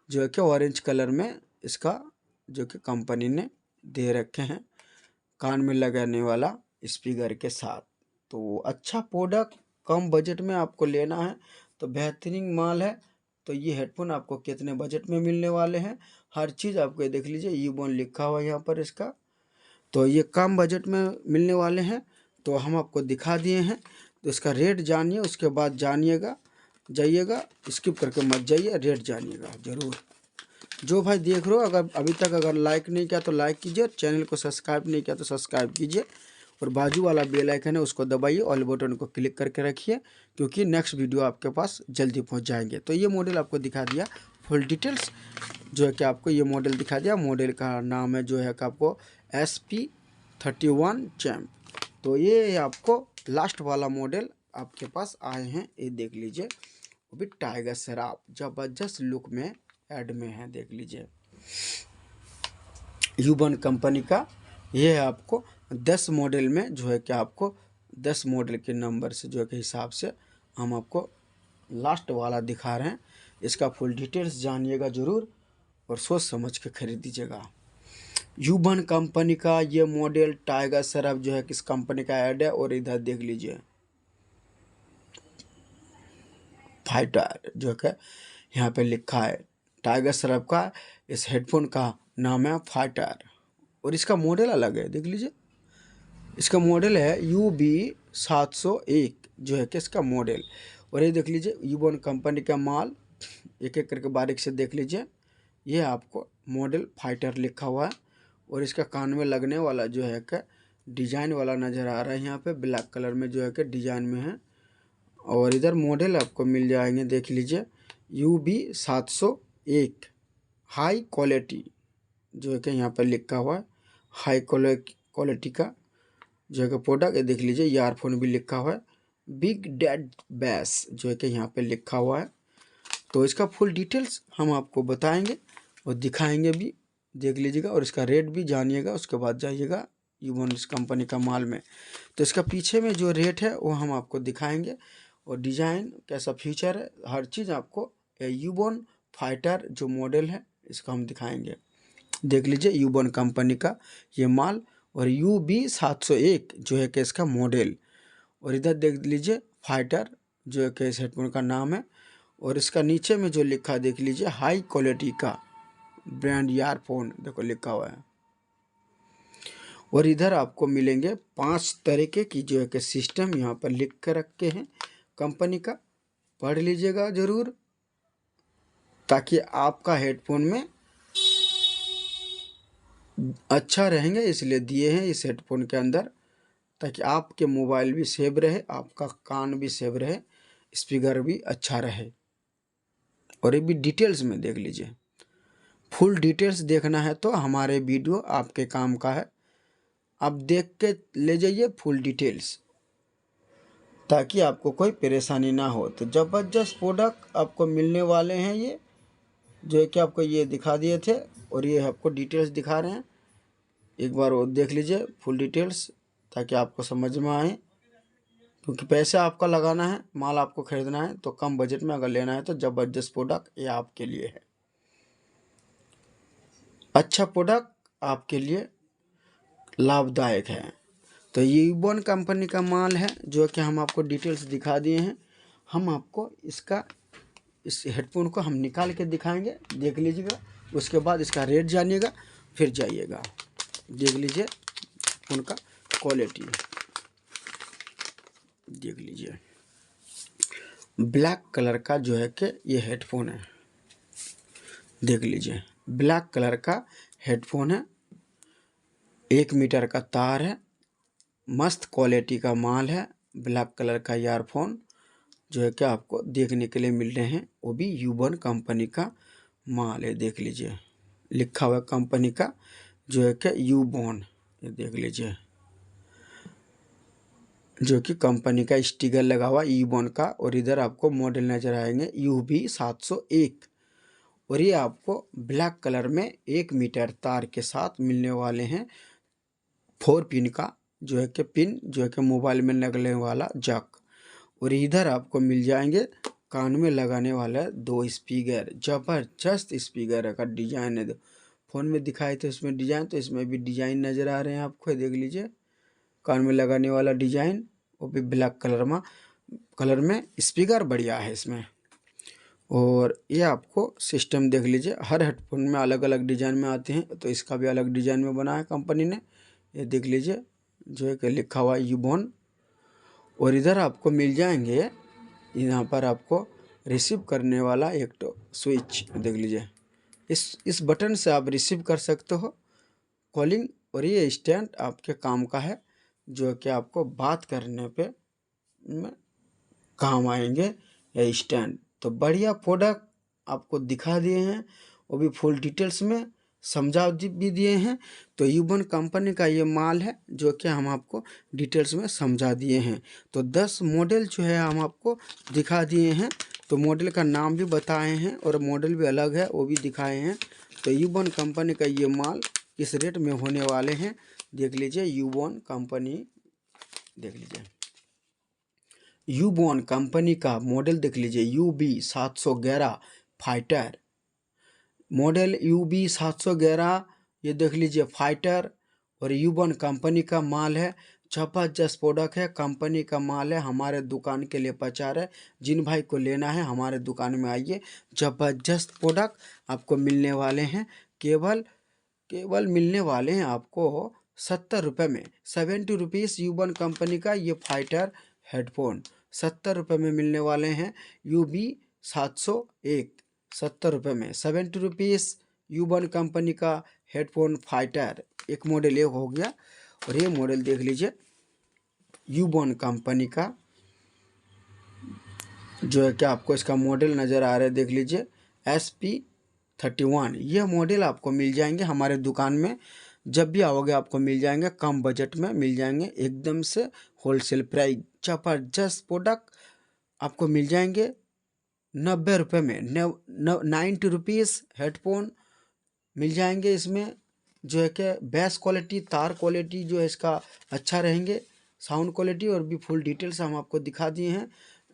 जो है कि ऑरेंज कलर में इसका जो कि कंपनी ने दे रखे हैं, कान में लगाने वाला स्पीकर के साथ। तो अच्छा प्रोडक्ट, कम बजट में आपको लेना है तो बेहतरीन माल है। तो ये हेडफोन आपको कितने बजट में मिलने वाले हैं, हर चीज़ आपको देख लीजिए, यूबन लिखा हुआ है यहाँ पर इसका। तो ये कम बजट में मिलने वाले हैं, तो हम आपको दिखा दिए हैं। तो इसका रेट जानिए, उसके बाद जाइएगा, स्किप करके मत जाइए, रेट जानिएगा ज़रूर। जो भाई देख रहे हो, अगर अभी तक अगर लाइक नहीं किया तो लाइक कीजिए, चैनल को सब्सक्राइब नहीं किया तो सब्सक्राइब कीजिए, और बाजू वाला बेल आइकन है उसको दबाइए, ऑल बटन को क्लिक करके रखिए, क्योंकि नेक्स्ट वीडियो आपके पास जल्दी पहुंच जाएंगे। तो ये मॉडल आपको दिखा दिया फुल डिटेल्स, जो है कि आपको ये मॉडल दिखा दिया। मॉडल का नाम है जो है कि आपको SP31 चैम्प। तो ये आपको लास्ट वाला मॉडल आपके पास आए हैं, ये देख लीजिए, वो भी टाइगर श्रॉफ जबरदस्त लुक में ऐड में है, देख लीजिए। यूबन कंपनी का ये है, आपको 10 मॉडल में जो है कि आपको 10 मॉडल के नंबर से जो है कि हिसाब से हम आपको लास्ट वाला दिखा रहे हैं। इसका फुल डिटेल्स जानिएगा ज़रूर और सोच समझ के खरीदीजिएगा। यूबन कंपनी का ये मॉडल टाइगर श्रॉफ जो है किस कंपनी का ऐड है, और इधर देख लीजिए फाइटर जो है कि यहाँ पे लिखा है टाइगर श्रॉफ का, इस हेडफोन का नाम है फाइटर। और इसका मॉडल अलग है, देख लीजिए, इसका मॉडल है 701 जो है कि इसका मॉडल। और ये देख लीजिए यूबॉन कंपनी का माल, एक एक करके बारीक से देख लीजिए। ये आपको मॉडल फाइटर लिखा हुआ है और इसका कान में लगने वाला जो है कि डिजाइन वाला नज़र आ रहा है, यहाँ पे ब्लैक कलर में जो है कि डिजाइन में है। और इधर मॉडल आपको मिल जाएंगे, देख लीजिए UB701 हाई क्वालिटी जो है कि यहाँ पर लिखा हुआ है। हाई क्वालिटी का जो है कि प्रोडक्ट, ये देख लीजिए ईयरफोन भी लिखा हुआ है। बिग डैड बेस जो है कि यहाँ पे लिखा हुआ है। तो इसका फुल डिटेल्स हम आपको बताएंगे और दिखाएंगे भी, देख लीजिएगा। और इसका रेट भी जानिएगा, उसके बाद जाइएगा यूबॉन इस कंपनी का माल में। तो इसका पीछे में जो रेट है वो हम आपको दिखाएंगे, और डिज़ाइन कैसा फीचर है, हर चीज़ आपको यूबॉन फाइटर जो मॉडल है इसका हम दिखाएंगे। देख लीजिए यूबॉन कंपनी का ये माल, और UB701 जो है कि इसका मॉडल। और इधर देख लीजिए फाइटर जो है कि इस हेडफोन का नाम है। और इसका नीचे में जो लिखा देख लीजिए हाई क्वालिटी का ब्रांड ईयरफोन देखो लिखा हुआ है। और इधर आपको मिलेंगे 5 तरीके की जो है कि सिस्टम यहाँ पर लिख कर रखे हैं कंपनी का, पढ़ लीजिएगा ज़रूर, ताकि आपका हेडफोन में अच्छा रहेंगे, इसलिए दिए हैं इस हेडफोन के अंदर, ताकि आपके मोबाइल भी सेव रहे, आपका कान भी सेव रहे, स्पीकर भी अच्छा रहे। और ये भी डिटेल्स में देख लीजिए, फुल डिटेल्स देखना है तो हमारे वीडियो आपके काम का है। आप देख के ले जाइए फुल डिटेल्स, ताकि आपको कोई परेशानी ना हो। तो ज़बरदस्त प्रोडक्ट आपको मिलने वाले हैं, ये जो है कि आपको ये दिखा दिए थे और ये आपको डिटेल्स दिखा रहे हैं। एक बार वो देख लीजिए फुल डिटेल्स, ताकि आपको समझ में आए, क्योंकि पैसे आपका लगाना है, माल आपको खरीदना है, तो कम बजट में अगर लेना है तो ज़बरदस्त प्रोडक्ट ये आपके लिए है। अच्छा प्रोडक्ट आपके लिए लाभदायक है। तो ये यूबॉन कंपनी का माल है जो कि हम आपको डिटेल्स दिखा दिए हैं। हम आपको इस हेडफोन को हम निकाल के दिखाएंगे, देख लीजिएगा। उसके बाद इसका रेट जानिएगा, फिर जाइएगा। देख लीजिए उनका क्वालिटी, देख लीजिए ब्लैक कलर का जो है कि ये हेडफोन है, देख लीजिए ब्लैक कलर का हेडफोन है, 1 मीटर का तार है, मस्त क्वालिटी का माल है। ब्लैक कलर का ईयरफोन जो है कि आपको देखने के लिए मिल रहे हैं, वो भी यूबॉन कंपनी का माल है। देख लीजिए लिखा हुआ कंपनी का जो है कि यूबॉन, ये देख लीजिए जो कि कंपनी का स्टिकर लगा हुआ यूबॉन का। और इधर आपको मॉडल नज़र आएंगे UB701, और ये आपको ब्लैक कलर में 1 मीटर तार के साथ मिलने वाले हैं। 4 पिन का जो है कि पिन जो है कि मोबाइल में लगने वाला जैक। और इधर आपको मिल जाएंगे कान में लगाने वाला 2 स्पीकर, ज़बरदस्त स्पीकर का डिज़ाइन है। फ़ोन में दिखाए थे इसमें डिज़ाइन, तो इसमें भी डिज़ाइन नज़र आ रहे हैं आपको, देख लीजिए कान में लगाने वाला डिज़ाइन, वो भी ब्लैक कलर में स्पीकर बढ़िया है इसमें। और ये आपको सिस्टम देख लीजिए, हर हेडफोन में अलग अलग डिज़ाइन में आते हैं, तो इसका भी अलग डिज़ाइन में बना है कंपनी ने। ये देख लीजिए जो है कि लिखा हुआ है यूबॉन। और इधर आपको मिल जाएंगे, यहाँ पर आपको रिसीव करने वाला एक तो स्विच, देख लीजिए इस बटन से आप रिसीव कर सकते हो कॉलिंग। और ये स्टैंड आपके काम का है, जो कि आपको बात करने पे में काम आएंगे ये स्टैंड। तो बढ़िया प्रोडक्ट आपको दिखा दिए हैं, वो भी फुल डिटेल्स में समझा भी दिए हैं। तो यूबॉन कंपनी का ये माल है जो कि हम आपको डिटेल्स में समझा दिए हैं। तो 10 मॉडल जो है हम आपको दिखा दिए हैं, तो मॉडल का नाम भी बताए हैं और मॉडल भी अलग है वो भी दिखाए हैं। तो यूबॉन कंपनी का ये माल किस रेट में होने वाले हैं, देख लीजिए यूबॉन कंपनी, देख लीजिए यूबॉन कंपनी का मॉडल देख लीजिए UB711 फाइटर, मॉडल UB711 ये देख लीजिए फाइटर। और यूबॉन कंपनी का माल है, ज़बरदस्त प्रोडक्ट है, कंपनी का माल है, हमारे दुकान के लिए प्रचार है। जिन भाई को लेना है हमारे दुकान में आइए, ज़बरदस्त प्रोडक्ट आपको मिलने वाले हैं। केवल मिलने वाले हैं आपको ₹70 में, 70 रुपीज़ यूबन कंपनी का ये फाइटर हेडफोन 70 रुपये में मिलने वाले हैं। UB701 ₹70 में, 70 रुपीज़ यूबन कंपनी का हेडफोन फाइटर। एक मॉडल ये हो गया। और ये मॉडल देख लीजिए यूबन कंपनी का, जो है कि आपको इसका मॉडल नज़र आ रहा है, देख लीजिए SP31। ये मॉडल आपको मिल जाएंगे हमारे दुकान में, जब भी आओगे आपको मिल जाएंगे, कम बजट में मिल जाएंगे, एकदम से होलसेल प्राइस। जबरदस्त प्रोडक्ट आपको मिल जाएंगे 90 रुपये में। 90 रुपीज़ हेडफोन मिल जाएंगे। इसमें जो है कि बेस्ट क्वालिटी, तार क्वालिटी जो है इसका अच्छा रहेंगे, साउंड क्वालिटी और भी फुल डिटेल्स हम आपको दिखा दिए हैं।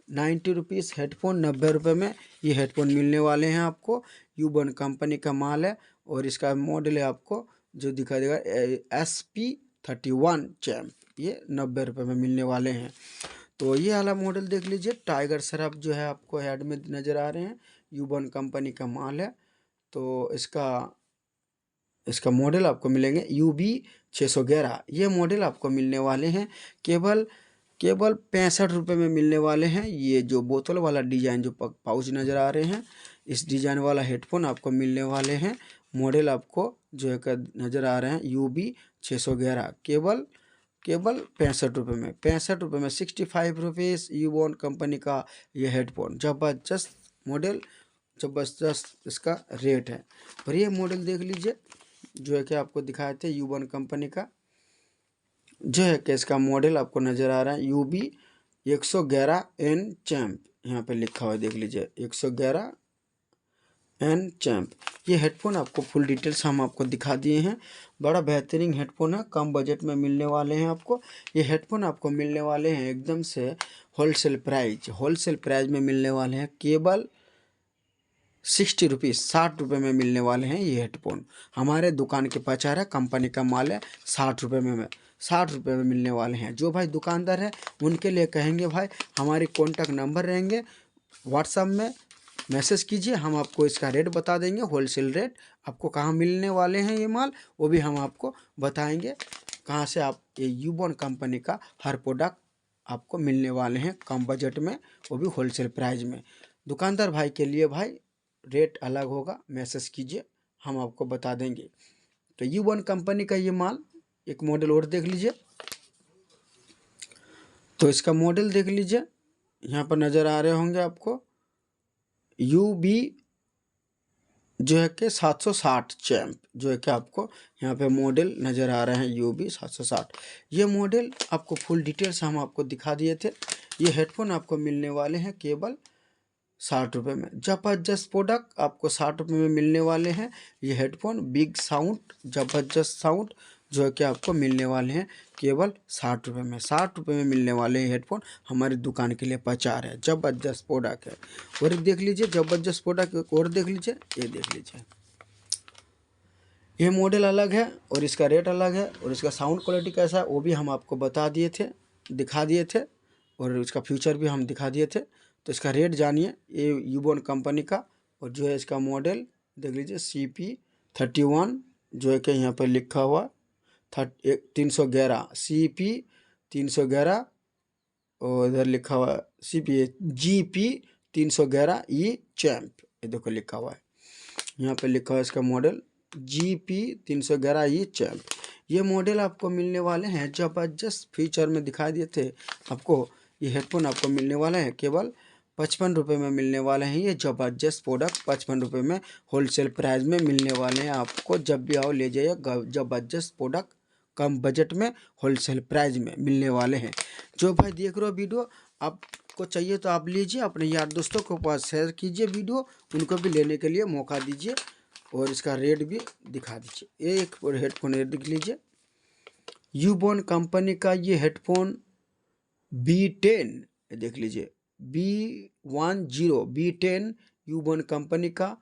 90 रुपीज़ हेडफोन, 90 रुपये में ये हेडफोन मिलने वाले हैं आपको। यूबन कंपनी का माल है और इसका मॉडल है आपको जो दिखा देगा SP31 चैम्प। ये 90 रुपये में मिलने वाले हैं। तो ये वाला मॉडल देख लीजिए, टाइगर श्रॉफ जो है आपको हेड में नज़र आ रहे हैं, यूबन कंपनी का माल है। तो इसका मॉडल आपको मिलेंगे UB611। ये मॉडल आपको मिलने वाले हैं केवल 65 रुपये में मिलने वाले हैं। ये जो बोतल वाला डिज़ाइन, जो पाउच नज़र आ रहे हैं, इस डिज़ाइन वाला हेडफोन आपको मिलने वाले हैं। मॉडल आपको जो है नज़र आ रहे हैं UB611, केवल 65 रुपये में। 65 रुपये में 65 रुपीज़ यूबन कंपनी का ये हेडफोन। ज़बरदस्त मॉडल, ज़बरदस्त इसका रेट है। और ये मॉडल देख लीजिए जो है कि आपको दिखाए थे यूबन कंपनी का, जो है कि इसका मॉडल आपको नज़र आ रहा है UB111N चैम्प। यहाँ पे लिखा हुआ है, देख लीजिए 111N चैम्प। ये हेडफोन आपको फुल डिटेल्स हम आपको दिखा दिए हैं। बड़ा बेहतरीन हेडफोन है, कम बजट में मिलने वाले हैं आपको। ये हेडफोन आपको मिलने वाले हैं एकदम से होलसेल प्राइस में मिलने वाले हैं, केवल 60 रुपीज़, 60 रुपये में मिलने वाले हैं ये हेडफोन। हमारे दुकान के प्रचार है, कंपनी का माल है, 60 रुपये में 60 रुपये में मिलने वाले हैं। जो भाई दुकानदार है उनके लिए कहेंगे भाई हमारे कॉन्टैक्ट नंबर रहेंगे, व्हाट्सएप में मैसेज कीजिए, हम आपको इसका रेट बता देंगे, होलसेल रेट। आपको कहाँ मिलने वाले हैं ये माल वो भी हम आपको बताएंगे, कहाँ से आप ये यूबन कंपनी का हर प्रोडक्ट आपको मिलने वाले हैं कम बजट में, वो भी होलसेल प्राइस में। दुकानदार भाई के लिए भाई रेट अलग होगा, मैसेज कीजिए, हम आपको बता देंगे। तो यूबन कंपनी का ये माल। एक मॉडल और देख लीजिए, तो इसका मॉडल देख लीजिए, यहाँ पर नज़र आ रहे होंगे आपको UB जो है कि 760 चैम्प, जो है कि आपको यहाँ पे मॉडल नज़र आ रहे हैं UB760। ये मॉडल आपको फुल डिटेल्स हम आपको दिखा दिए थे। ये हेडफोन आपको मिलने वाले हैं केवल 60 रुपये में। ज़बरदस्त प्रोडक्ट आपको 60 रुपये में मिलने वाले हैं। ये हेडफोन बिग साउंड, ज़बरदस्त साउंड जो है कि आपको मिलने वाले हैं केवल 60 रुपये में। 60 रुपये में मिलने वाले हेडफोन हमारी दुकान के लिए प्रचार है, ज़बरदस्त प्रोडक्ट है। और एक देख लीजिए ज़बरदस्त प्रोडक्ट और देख लीजिए, ये देख लीजिए, ये मॉडल अलग है और इसका रेट अलग है, और इसका साउंड क्वालिटी कैसा है वो भी हम आपको बता दिए थे, दिखा दिए थे, और इसका फ्यूचर भी हम दिखा दिए थे। तो इसका रेट जानिए, ये यूबन कंपनी का, और जो है इसका मॉडल देख लीजिए CP31, जो है कि यहाँ पर लिखा हुआ 311 CP311, और इधर लिखा हुआ GP311E चैम्प, ये देखो लिखा हुआ है, यहाँ पे लिखा हुआ है इसका मॉडल GP311E चैम्प। ये मॉडल आपको मिलने वाले हैं, ज़बरदस्त फीचर में दिखा दिए थे आपको। ये हेडफोन आपको मिलने वाले हैं केवल 55 रुपये में मिलने वाले हैं। ये ज़बरदस्त प्रोडक्ट 55 रुपये में होलसेल प्राइस में मिलने वाले हैं आपको। जब भी आओ ले जाइए, ज़बरदस्त प्रोडक्ट कम बजट में होलसेल प्राइस में मिलने वाले हैं। जो भाई देख रहे हो वीडियो, आपको चाहिए तो आप लीजिए, अपने यार दोस्तों के पास शेयर कीजिए वीडियो, उनको भी लेने के लिए मौका दीजिए, और इसका रेट भी दिखा दीजिए। एक हेडफोन रेट देख लीजिए, यूबन कंपनी का ये हेडफोन B10, देख लीजिए B10 यूबन कंपनी का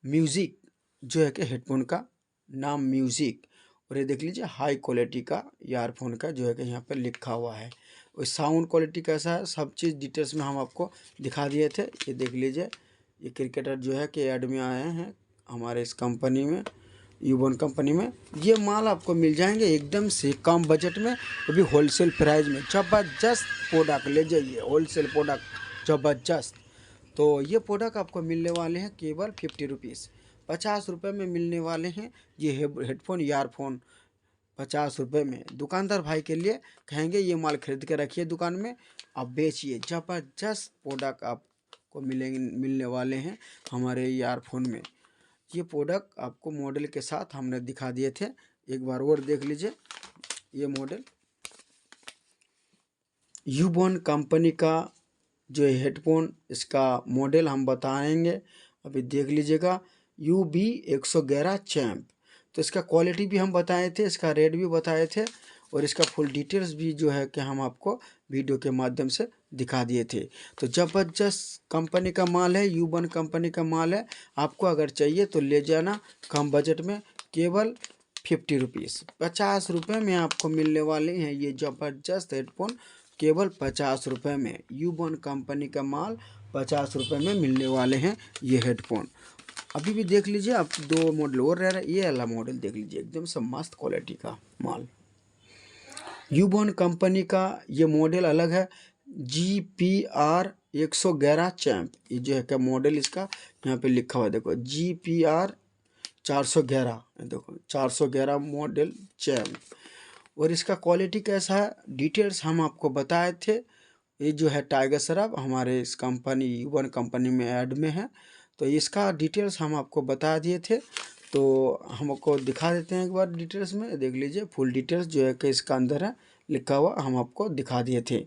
म्यूज़िक, जो है कि हेडफोन का नाम म्यूज़िक। और ये देख लीजिए हाई क्वालिटी का ईयरफोन का, जो है कि यहाँ पर लिखा हुआ है। और साउंड क्वालिटी कैसा है, सब चीज़ डिटेल्स में हम आपको दिखा दिए थे। ये देख लीजिए, ये क्रिकेटर जो है कि ऐड में आए हैं हमारे इस कंपनी में, यूबॉन कंपनी में ये माल आपको मिल जाएंगे एकदम से कम बजट में, वो भी होलसेल प्राइस में। ज़बरदस्त प्रोडक्ट ले जाइए, होलसेल प्रोडक्ट ज़बरदस्त। तो ये प्रोडक्ट आपको मिलने वाले हैं केवल 50 रुपीज़, 50 रुपये में मिलने वाले हैं ये हेडफोन ईयरफोन 50 रुपये में। दुकानदार भाई के लिए कहेंगे ये माल खरीद के रखिए दुकान में, आप बेचिए। ज़बरदस्त प्रोडक्ट आपको मिलने वाले हैं हमारे ईयरफोन में। ये प्रोडक्ट आपको मॉडल के साथ हमने दिखा दिए थे, एक बार और देख लीजिए। ये मॉडल यूबॉन कंपनी का जो हेडफोन, इसका मॉडल हम बताएंगे, अभी देख लीजिएगा। UB111 champ. तो इसका क्वालिटी भी हम बताए थे, इसका रेट भी बताए थे, और इसका फुल डिटेल्स भी जो है कि हम आपको वीडियो के माध्यम से दिखा दिए थे। तो ज़बरदस्त कंपनी का माल है, यूबॉन कंपनी का माल है। आपको अगर चाहिए तो ले जाना कम बजट में, केवल 50 रुपीज़, 50 रुपये में आपको मिलने वाले हैं ये ज़बरदस्त हेडफोन, केवल 50 रुपये में। यूबॉन कंपनी का माल 50 रुपये में मिलने वाले हैं ये हेडफोन। अभी भी देख लीजिए, आप दो मॉडल और रह रहा है, ये वाला मॉडल देख लीजिए, एकदम से मस्त क्वालिटी का माल। यूबॉन कंपनी का ये मॉडल अलग है, GPR 111 चैम्प। ये जो है क्या मॉडल इसका यहाँ पे लिखा हुआ है, देखो GPR 411, देखो 411 मॉडल चैम्प। और इसका क्वालिटी कैसा है, डिटेल्स हम आपको बताए थे। ये जो है टाइगर श्रॉफ हमारे इस कंपनी यूबॉन कंपनी में ऐड में है, तो इसका डिटेल्स हम आपको बता दिए थे। तो हमको दिखा देते हैं एक बार डिटेल्स में, देख लीजिए फुल डिटेल्स जो है कि इसका अंदर है लिखा हुआ, हम आपको दिखा दिए थे।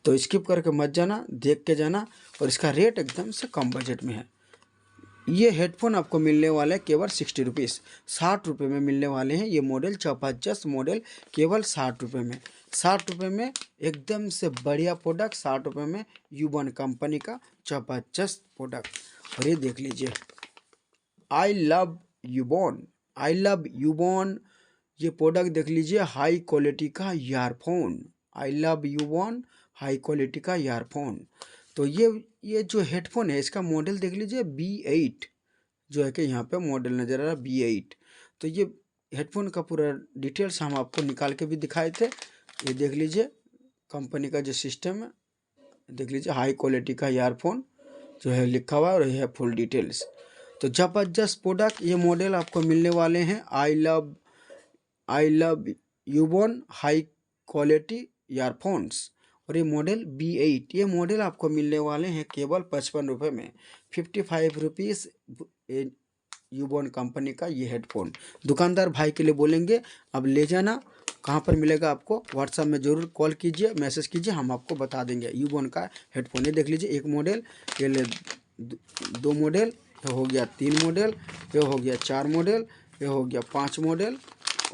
तो स्किप करके मत जाना, देख के जाना। और इसका रेट एकदम से कम बजट में है। ये हेडफोन आपको मिलने वाला है केवल 60 रुपीज़, 60 रुपये में मिलने वाले हैं ये मॉडल, ज़बरदस्त मॉडल, केवल 60 रुपये में। 60 रुपये में एकदम से बढ़िया प्रोडक्ट, 60 रुपये में यूबॉन कंपनी का ज़बरदस्त प्रोडक्ट। और ये देख लीजिए, आई लव यूबॉन, आई लव यूबॉन, ये प्रोडक्ट देख लीजिए, हाई क्वालिटी का earphone, I love Ubon, high quality का ईयरफोन। तो ये जो हेडफोन है इसका मॉडल देख लीजिए B8, जो है कि यहाँ पे मॉडल नज़र आ रहा है B8। तो ये हेडफोन का पूरा डिटेल्स हम आपको निकाल के भी दिखाए थे। ये देख लीजिए कंपनी का जो सिस्टम है, देख लीजिए हाई क्वालिटी का ईयरफोन जो है लिखा हुआ है, और ये है फुल डिटेल्स। तो ज़बरदस्त प्रोडक्ट, ये मॉडल आपको मिलने वाले हैं I love Ubon high quality earphones. और ये मॉडल B8, ये मॉडल आपको मिलने वाले हैं केवल 55 रुपये में, 55 रुपीज़ यूबॉन कंपनी का ये हेडफोन। दुकानदार भाई के लिए बोलेंगे अब ले जाना, कहाँ पर मिलेगा आपको व्हाट्सएप में ज़रूर कॉल कीजिए, मैसेज कीजिए, हम आपको बता देंगे यूबॉन का हेडफोन। ये देख लीजिए एक मॉडल, ये ले दो मॉडल, ये हो गया 3 मॉडल, ये हो गया 4 मॉडल, ये हो गया 5 मॉडल,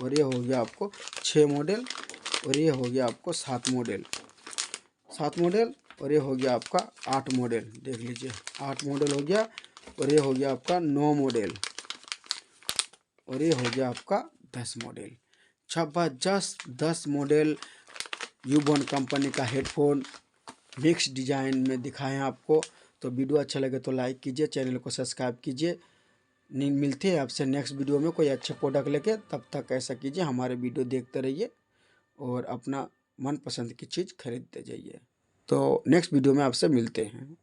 और ये हो गया आपको 6 मॉडल, और ये हो गया आपको 7 मॉडल, और ये हो गया आपका 8 मॉडल। देख लीजिए 8 मॉडल हो गया, और ये हो गया आपका 9 मॉडल, और ये हो गया आपका 10 मॉडल। ज़बरदस्त 10 मॉडल यूबॉन कंपनी का हेडफोन मिक्स डिज़ाइन में दिखाएं आपको। तो वीडियो अच्छा लगे तो लाइक कीजिए, चैनल को सब्सक्राइब कीजिए। नहीं मिलते हैं आपसे नेक्स्ट वीडियो में कोई अच्छे प्रोडक्ट लेके, तब तक ऐसा कीजिए हमारे वीडियो देखते रहिए और अपना मनपसंद की चीज़ खरीदते जाइए। तो नेक्स्ट वीडियो में आपसे मिलते हैं।